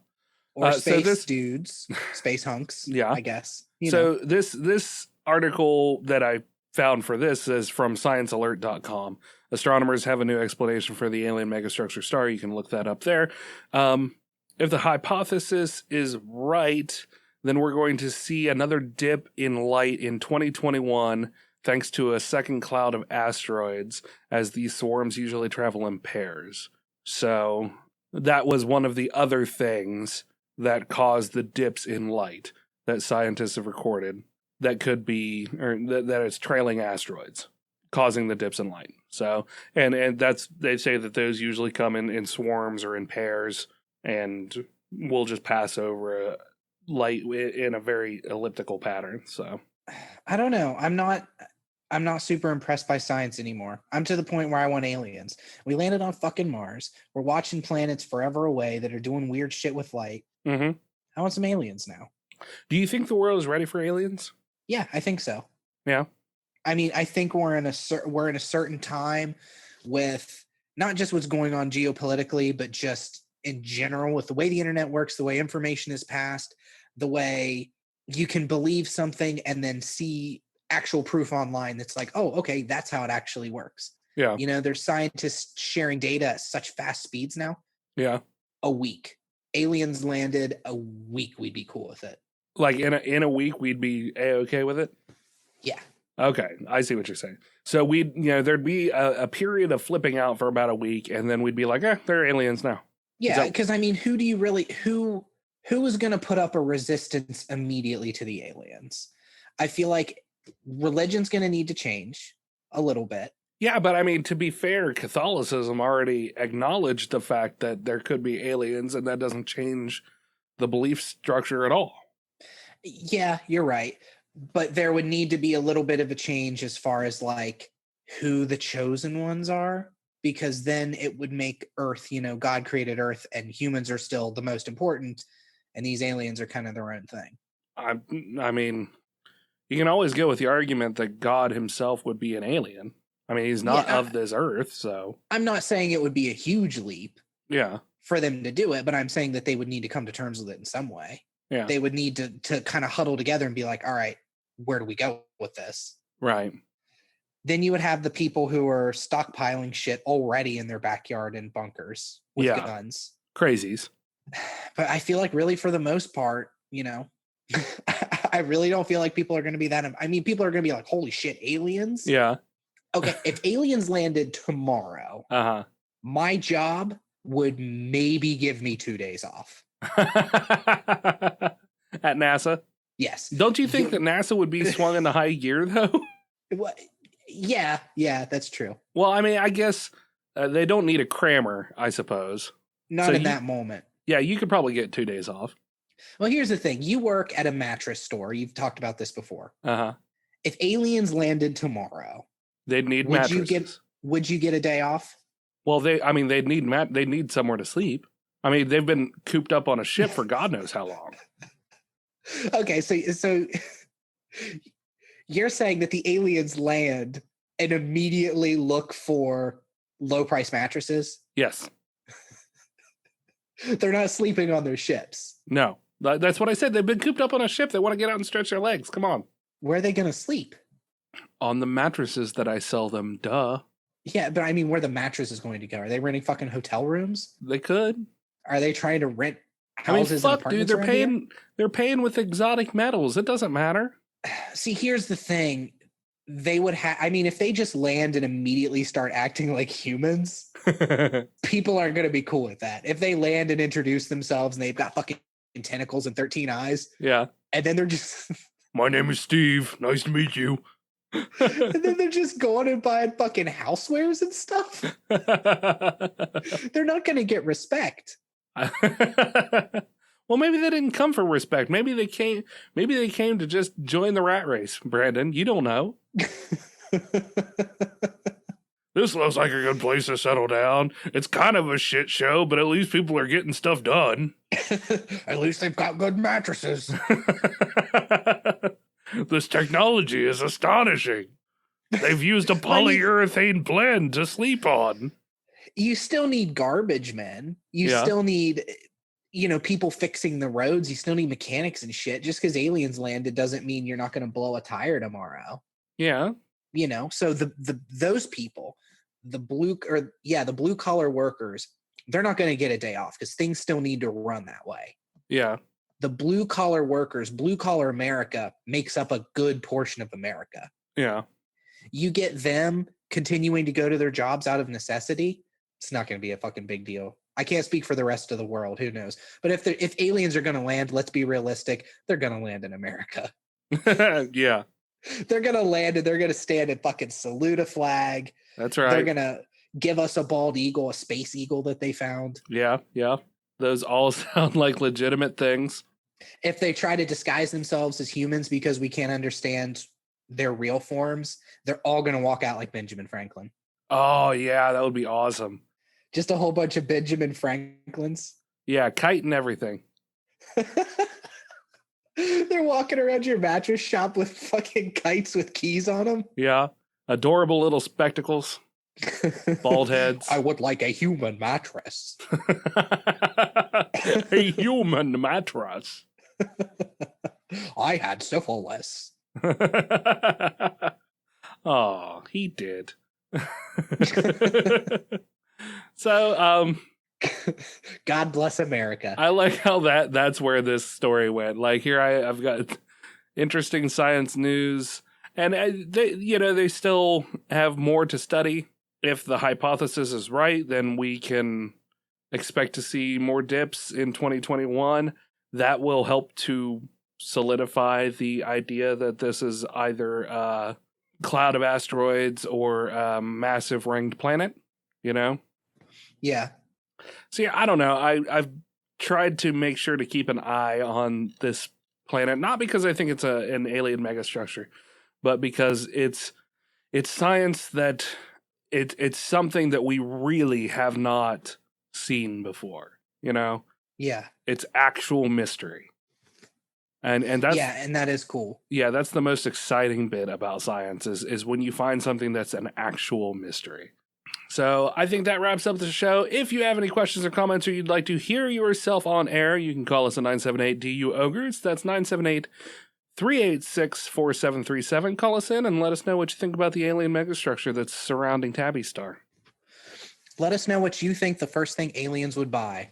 Or space dudes, space hunks, yeah, I guess. This article that I found for this is from sciencealert.com. Astronomers have a new explanation for the alien megastructure star. You can look that up there. If the hypothesis is right, then we're going to see another dip in light in 2021 thanks to a second cloud of asteroids, as these swarms usually travel in pairs. So that was one of the other things that caused the dips in light that scientists have recorded that could be, or that it's trailing asteroids causing the dips in light. So, and that's, they say that those usually come in swarms or in pairs, and will just pass over light in a very elliptical pattern. So I don't know. I'm not super impressed by science anymore. I'm to the point where I want aliens. We landed on fucking Mars. We're watching planets forever away that are doing weird shit with light. Mm-hmm. I want some aliens now. Do you think the world is ready for aliens? Yeah, I think so. Yeah. I mean, I think we're in a certain time with not just what's going on geopolitically, but just in general with the way the internet works, the way information is passed, the way you can believe something and then see actual proof online that's like, oh, okay, that's how it actually works. Yeah. You know, there's scientists sharing data at such fast speeds now. Yeah. A week. Aliens landed a week, we'd be cool with it. Like in a week, we'd be A-okay with it? Yeah. Okay, I see what you're saying. So there'd be a period of flipping out for about a week, and then we'd be like, they're aliens now. Yeah, because I mean, who is going to put up a resistance immediately to the aliens? I feel like religion's going to need to change a little bit. Yeah, but I mean, to be fair, Catholicism already acknowledged the fact that there could be aliens, and that doesn't change the belief structure at all. Yeah, you're right. But there would need to be a little bit of a change as far as like who the chosen ones are, because then it would make Earth, God created Earth and humans are still the most important, and these aliens are kind of their own thing. I mean, you can always go with the argument that God himself would be an alien. I mean, he's not of this Earth, so. I'm not saying it would be a huge leap. Yeah. For them to do it, but I'm saying that they would need to come to terms with it in some way. Yeah. They would need to kind of huddle together and be like, all right, where do we go with this? Right. Then you would have the people who are stockpiling shit already in their backyard in bunkers with guns. Crazies. But I feel like really for the most part, I really don't feel like people are going to be that. I mean, people are going to be like, holy shit, aliens? Yeah. Okay, if aliens landed tomorrow, my job would maybe give me 2 days off. At NASA? Yes. Don't you think that NASA would be swung into high gear, though? Yeah, that's true. Well, I mean, I guess they don't need a crammer, I suppose. Not in that moment. Yeah, you could probably get 2 days off. Well, here's the thing. You work at a mattress store. You've talked about this before. Uh-huh. If aliens landed tomorrow, they'd need mattresses. Would you get a day off? Well, they'd need somewhere to sleep. I mean, they've been cooped up on a ship for God knows how long. Okay, so you're saying that the aliens land and immediately look for low-price mattresses? Yes. They're not sleeping on their ships. No, that's what I said. They've been cooped up on a ship. They want to get out and stretch their legs. Come on. Where are they going to sleep? On the mattresses that I sell them, duh. Yeah, but I mean, where the mattress is going to go? Are they renting fucking hotel rooms? They could. Are they trying to rent houses and apartments? Dude, they're paying with exotic metals. It doesn't matter. See, here's the thing. They would have, I mean, if they just land and immediately start acting like humans, people aren't going to be cool with that. If they land and introduce themselves and they've got fucking tentacles and 13 eyes. Yeah. And then they're just... My name is Steve. Nice to meet you. And then they're just going and buying fucking housewares and stuff. They're not going to get respect. Well, maybe they didn't come for respect. Maybe they came to just join the rat race, Brandon. You don't know. This looks like a good place to settle down. It's kind of a shit show, but at least people are getting stuff done. At least they've got good mattresses. This technology is astonishing. They've used a polyurethane blend to sleep on. You still need garbage men. You still need, people fixing the roads. You still need mechanics and shit. Just because aliens landed doesn't mean you're not going to blow a tire tomorrow. Yeah. So those people, the blue collar workers, they're not going to get a day off because things still need to run that way. Yeah. The blue collar workers, blue collar America makes up a good portion of America. Yeah. You get them continuing to go to their jobs out of necessity, it's not going to be a fucking big deal. I can't speak for the rest of the world. Who knows? But if aliens are going to land, let's be realistic. They're going to land in America. Yeah. They're going to land and they're going to stand and fucking salute a flag. That's right. They're going to give us a bald eagle, a space eagle that they found. Yeah. Those all sound like legitimate things. If they try to disguise themselves as humans because we can't understand their real forms, they're all going to walk out like Benjamin Franklin. Oh, yeah, that would be awesome. Just a whole bunch of Benjamin Franklins. Yeah, kite and everything. They're walking around your mattress shop with fucking kites with keys on them. Yeah, adorable little spectacles. Bald heads. I would like a human mattress. A human mattress. I had syphilis. Oh, he did. So, God bless America. I like how that's where this story went. Like here, I've got interesting science news, and they still have more to study. If the hypothesis is right, then we can expect to see more dips in 2021. That will help to solidify the idea that this is either a cloud of asteroids or a massive ringed planet, Yeah. See, I don't know. I've tried to make sure to keep an eye on this planet, not because I think it's an alien megastructure, but because it's science that it's something that we really have not seen before, Yeah. It's actual mystery. And that's and that is cool. Yeah, that's the most exciting bit about science is when you find something that's an actual mystery. So I think that wraps up the show. If you have any questions or comments or you'd like to hear yourself on air, you can call us at 978 DU-OGRES. That's 978-386-4737. Call us in and let us know what you think about the alien megastructure that's surrounding Tabby Star. Let us know what you think the first thing aliens would buy.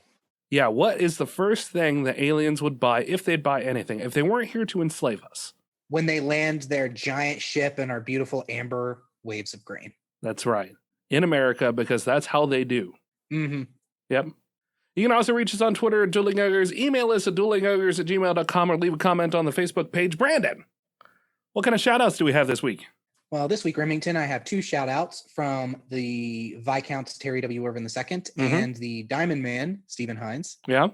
Yeah, what is the first thing that aliens would buy if they'd buy anything, if they weren't here to enslave us? When they land their giant ship in our beautiful amber waves of grain. That's right. In America, because that's how they do. Mm-hmm. Yep. You can also reach us on Twitter at Dueling Ogres, email us at duelingogres@gmail.com, or leave a comment on the Facebook page. Brandon, what kind of shout-outs do we have this week? Well, this week, Remington, I have 2 shout-outs from the Viscount Terry W. Irvin II and the Diamond Man, Stephen Hines. Yeah.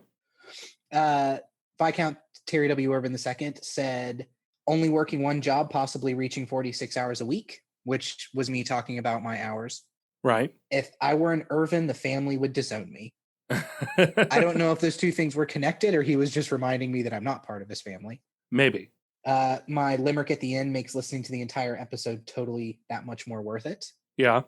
Viscount Terry W. Irvin II said, only working one job, possibly reaching 46 hours a week, which was me talking about my hours. Right. If I were an Irvin, the family would disown me. I don't know if those two things were connected or he was just reminding me that I'm not part of his family. Maybe. My limerick at the end makes listening to the entire episode totally that much more worth it. Yeah.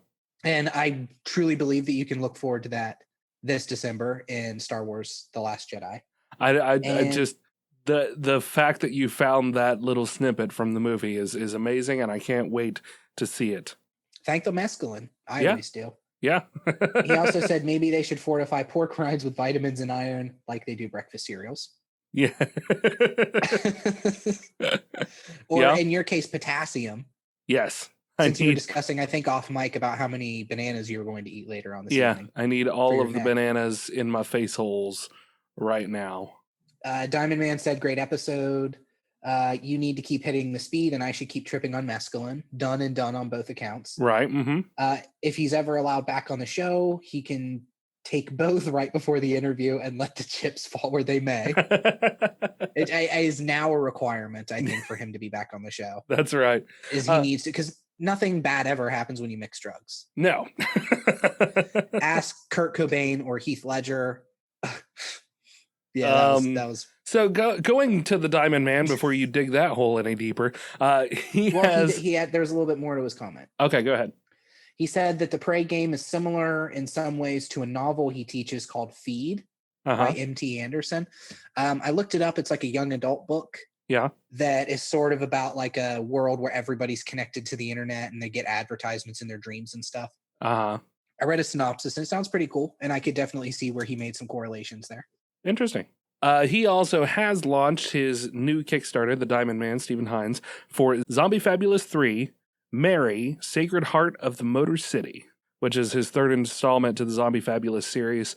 And I truly believe that you can look forward to that this December in Star Wars The Last Jedi. I just the fact that you found that little snippet from the movie is amazing, and I can't wait to see it. Thank the mescaline. I always do. Yeah. He also said maybe they should fortify pork rinds with vitamins and iron like they do breakfast cereals. Yeah. Or in your case, potassium. Yes. Since you were discussing, I think, off mic about how many bananas you were going to eat later on this evening. I need all of the bananas in my face holes right now. Diamond Man said, great episode. You need to keep hitting the speed, and I should keep tripping on mescaline. Done and done on both accounts. Right. Mm-hmm. If he's ever allowed back on the show, he can take both right before the interview and let the chips fall where they may. It is now a requirement, I think, for him to be back on the show. That's right. Is he needs to, because nothing bad ever happens when you mix drugs. No. Ask Kurt Cobain or Heath Ledger. Yeah, that was. So going to the Diamond Man before you dig that hole any deeper. He had there's a little bit more to his comment. Okay, go ahead. He said that the Prey game is similar in some ways to a novel he teaches called Feed by M.T. Anderson. I looked it up. It's like a young adult book. Yeah. That is sort of about like a world where everybody's connected to the internet and they get advertisements in their dreams and stuff. I read a synopsis and it sounds pretty cool. And I could definitely see where he made some correlations there. Interesting. He also has launched his new Kickstarter, The Diamond Man, Stephen Hines, for Zombie Fabulous 3, Mary, Sacred Heart of the Motor City, which is his third installment to the Zombie Fabulous series.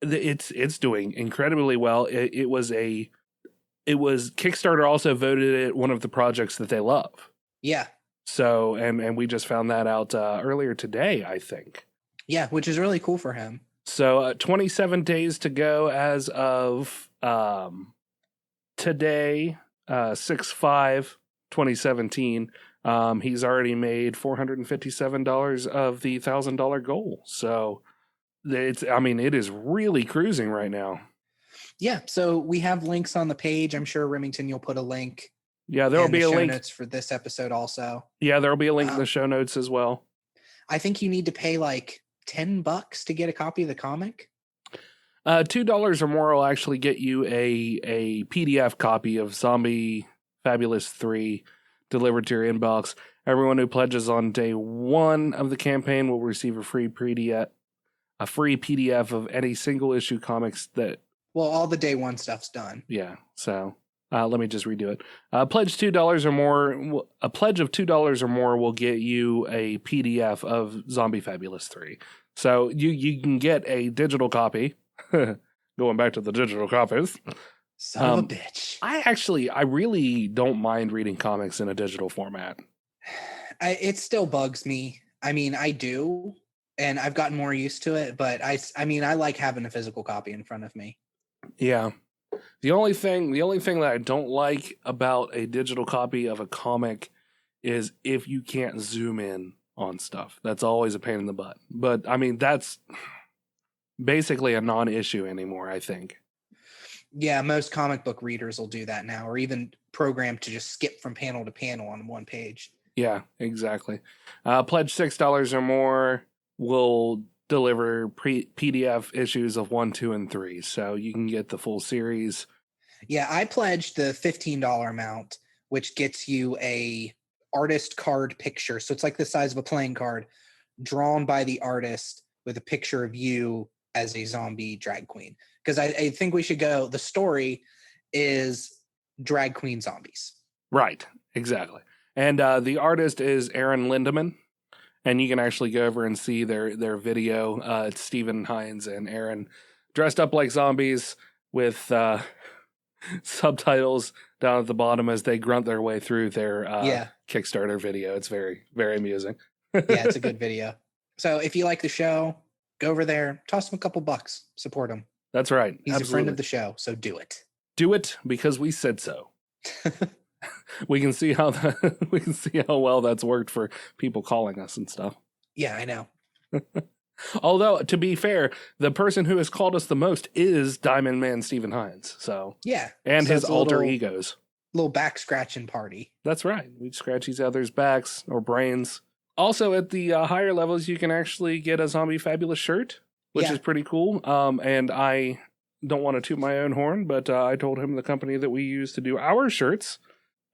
It's doing incredibly well. It was Kickstarter also voted it one of the projects that they love. Yeah. So, and we just found that out earlier today, I think. Yeah, which is really cool for him. So 27 days to go as of today, 6/5/2017. He's already made $457 of the $1,000 goal. So it is really cruising right now. Yeah, so we have links on the page. I'm sure Remington, you'll put a link. Yeah, there will be a link. Notes for this episode also. Yeah, there will be a link in the show notes as well. I think you need to pay like $10 to get a copy of the comic. $2 or more will actually get you a PDF copy of Zombie Fabulous 3 delivered to your inbox. Everyone who pledges on day 1 of the campaign will receive a free PDF of any single issue comics that. Well, all the day 1 stuff's done. Yeah, so let me just redo it. Pledge $2 or more. A pledge of $2 or more will get you a PDF of Zombie Fabulous 3. So you can get a digital copy. Going back to the digital copies. Son of a bitch. I really don't mind reading comics in a digital format. It still bugs me. I mean, I do, and I've gotten more used to it, but I like having a physical copy in front of me. Yeah. The only thing that I don't like about a digital copy of a comic is if you can't zoom in on stuff. That's always a pain in the butt. But I mean, that's basically a non-issue anymore, I think. Yeah, most comic book readers will do that now, or even programmed to just skip from panel to panel on one page. Yeah, exactly. Pledge $6 or more will deliver PDF issues of 1, 2, and 3, so you can get the full series. Yeah, I pledged the $15 amount, which gets you a artist card picture. So it's like the size of a playing card, drawn by the artist with a picture of you as a zombie drag queen. Because I think we should go, the story is drag queen zombies. Right, exactly. And the artist is Aaron Lindemann. And you can actually go over and see their video. It's Stephen Hines and Aaron dressed up like zombies with subtitles down at the bottom as they grunt their way through their Kickstarter video. It's very, very amusing. Yeah, it's a good video. So if you like the show, go over there, toss him a couple bucks, support him. That's right. He's Absolutely. a friend of the show, so do it. Do it because we said so. We can see how well that's worked for people calling us and stuff. Yeah, I know. Although, to be fair, the person who has called us the most is Diamond Man Stephen Hines. So yeah, and so his alter egos. Little back scratching party. That's right. We scratch each other's backs or brains. Also, at the higher levels, you can actually get a Zombie Fabulous shirt, which is pretty cool. And I don't want to toot my own horn, but I told him the company that we use to do our shirts,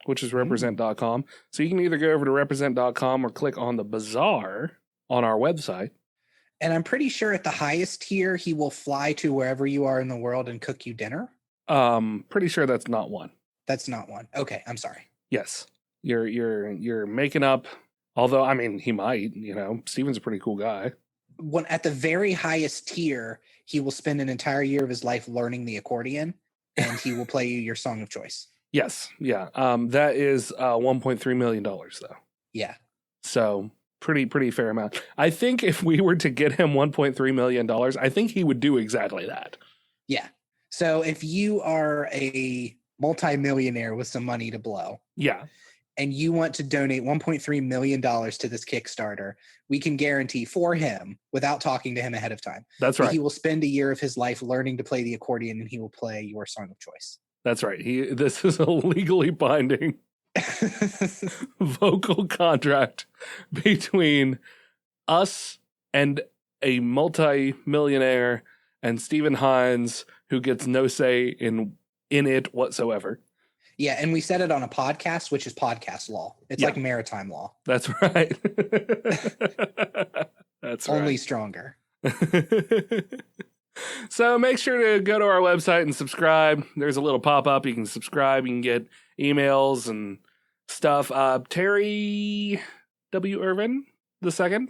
which is represent.com. So you can either go over to represent.com or click on the bazaar on our website. And I'm pretty sure at the highest tier, he will fly to wherever you are in the world and cook you dinner. Pretty sure that's not one. That's not one. Okay, I'm sorry. Yes. You're making up. Although, I mean, he might, Steven's a pretty cool guy. At the very highest tier, he will spend an entire year of his life learning the accordion, and he will play you your song of choice. Yes. Yeah. That is $1.3 million, though. Yeah. So pretty fair amount. I think if we were to get him $1.3 million, I think he would do exactly that. Yeah. So if you are a multimillionaire with some money to blow. Yeah. And you want to donate $1.3 million to this Kickstarter, we can guarantee for him, without talking to him ahead of time, that's right, he will spend a year of his life learning to play the accordion, and he will play your song of choice. That's right. This is a legally binding vocal contract between us and a multi-millionaire and Stephen Hines, who gets no say in it whatsoever. Yeah, and we said it on a podcast, which is podcast law. It's like maritime law. That's right. That's right. Only stronger. So make sure to go to our website and subscribe. There's a little pop-up. You can subscribe. You can get emails and stuff. Terry W. Irvin II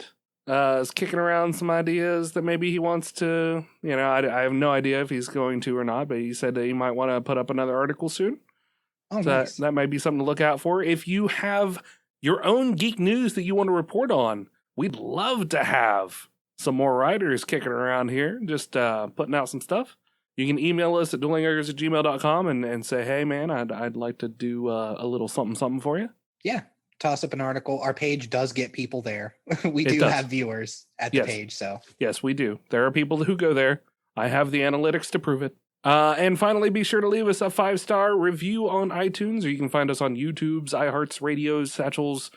is kicking around some ideas that maybe he wants to, I have no idea if he's going to or not, but he said that he might want to put up another article soon. Oh, so nice. that might be something to look out for. If you have your own geek news that you want to report on, we'd love to have some more writers kicking around here, just putting out some stuff. You can email us at duelingogres@gmail.com and say, hey, man, I'd like to do a little something for you. Yeah. Toss up an article. Our page does get people there. We It do does. have viewers at the page, so. Yes, we do. There are people who go there. I have the analytics to prove it. And finally, be sure to leave us a 5-star review on iTunes, or you can find us on YouTube's, iHeart's, Radios, Satchels,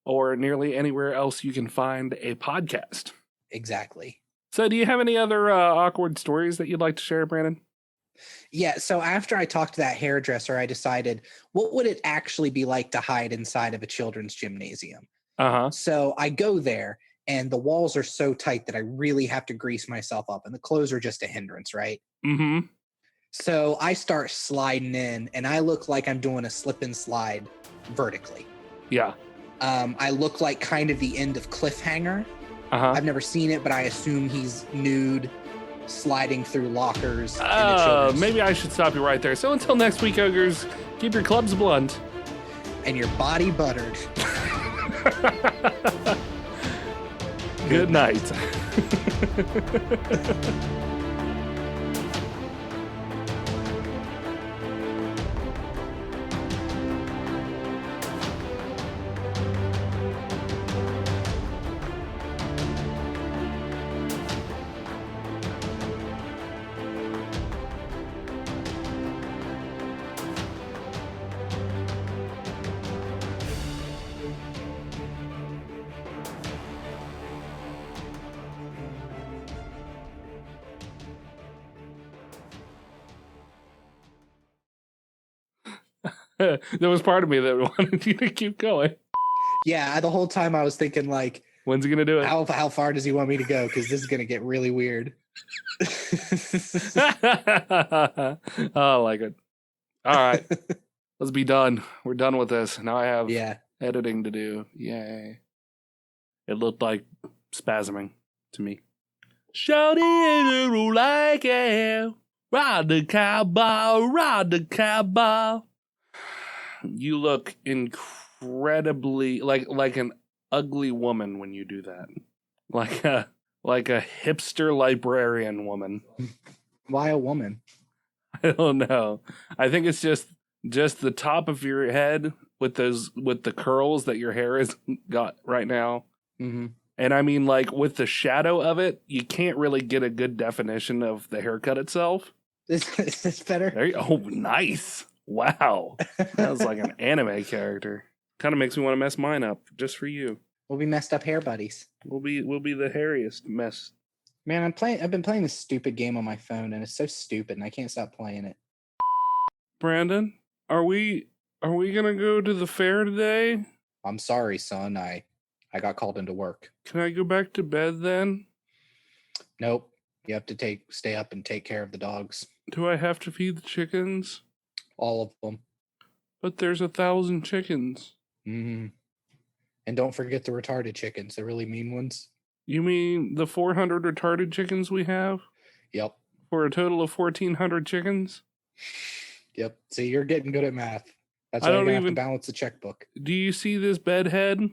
or nearly anywhere else you can find a podcast. Exactly. So do you have any other awkward stories that you'd like to share, Brandon? Yeah, so after I talked to that hairdresser, I decided, what would it actually be like to hide inside of a children's gymnasium? Uh-huh. So I go there, and the walls are so tight that I really have to grease myself up, and the clothes are just a hindrance, right? Mm-hmm. So I start sliding in, and I look like I'm doing a slip and slide vertically. Yeah. I look like kind of the end of Cliffhanger. Uh-huh. I've never seen it, but I assume he's nude, sliding through lockers. Maybe I should stop you right there. So until next week, Ogres, keep your clubs blunt. And your body buttered. Good night. There was part of me that wanted you to keep going. Yeah, the whole time I was thinking, like, when's he gonna do it? How far does he want me to go? Because this is gonna get really weird. I like it. All right, let's be done. We're done with this. Now I have editing to do. Yay! It looked like spasming to me. Shawty like it. Ride the cowboy, ride the cowboy. You look incredibly like an ugly woman when you do that. Like a hipster librarian woman. Why a woman? I don't know. I think it's just the top of your head with the curls that your hair has got right now. Mm-hmm. And I mean, like, with the shadow of it, you can't really get a good definition of the haircut itself. Is this better? Oh, nice. Wow. That was like an anime character. Kind of makes me want to mess mine up just for you. We'll be messed up hair buddies. We'll be the hairiest mess. Man, I've been playing this stupid game on my phone, and it's so stupid, and I can't stop playing it. Brandon, are we gonna go to the fair today? I'm sorry, son. I got called into work. Can I go back to bed then? Nope. You have to stay up and take care of the dogs. Do I have to feed the chickens? All of them. But there's 1,000 chickens. Mm-hmm. And don't forget the retarded chickens, the really mean ones. You mean the 400 retarded chickens we have? Yep. For a total of 1,400 chickens? Yep. See, you're getting good at math. That's why you're going to have to balance the checkbook. Do you see this bedhead,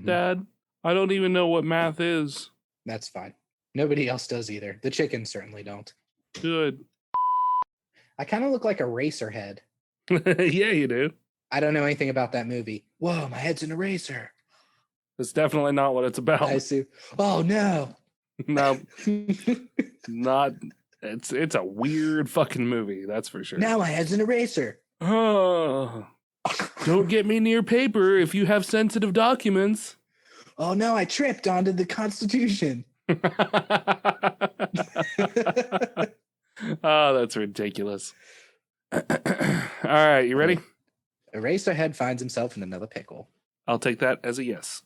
Dad? I don't even know what math is. That's fine. Nobody else does either. The chickens certainly don't. Good. I kind of look like a racer head. Yeah, you do. I don't know anything about that movie. Whoa, my head's an eraser. That's definitely not what it's about. I see. Oh, no. No. Not. It's a weird fucking movie, that's for sure. Now my head's an eraser. Oh. Don't get me near paper if you have sensitive documents. Oh, no, I tripped onto the Constitution. Oh, that's ridiculous. All right, you ready? Eraserhead finds himself in another pickle. I'll take that as a yes.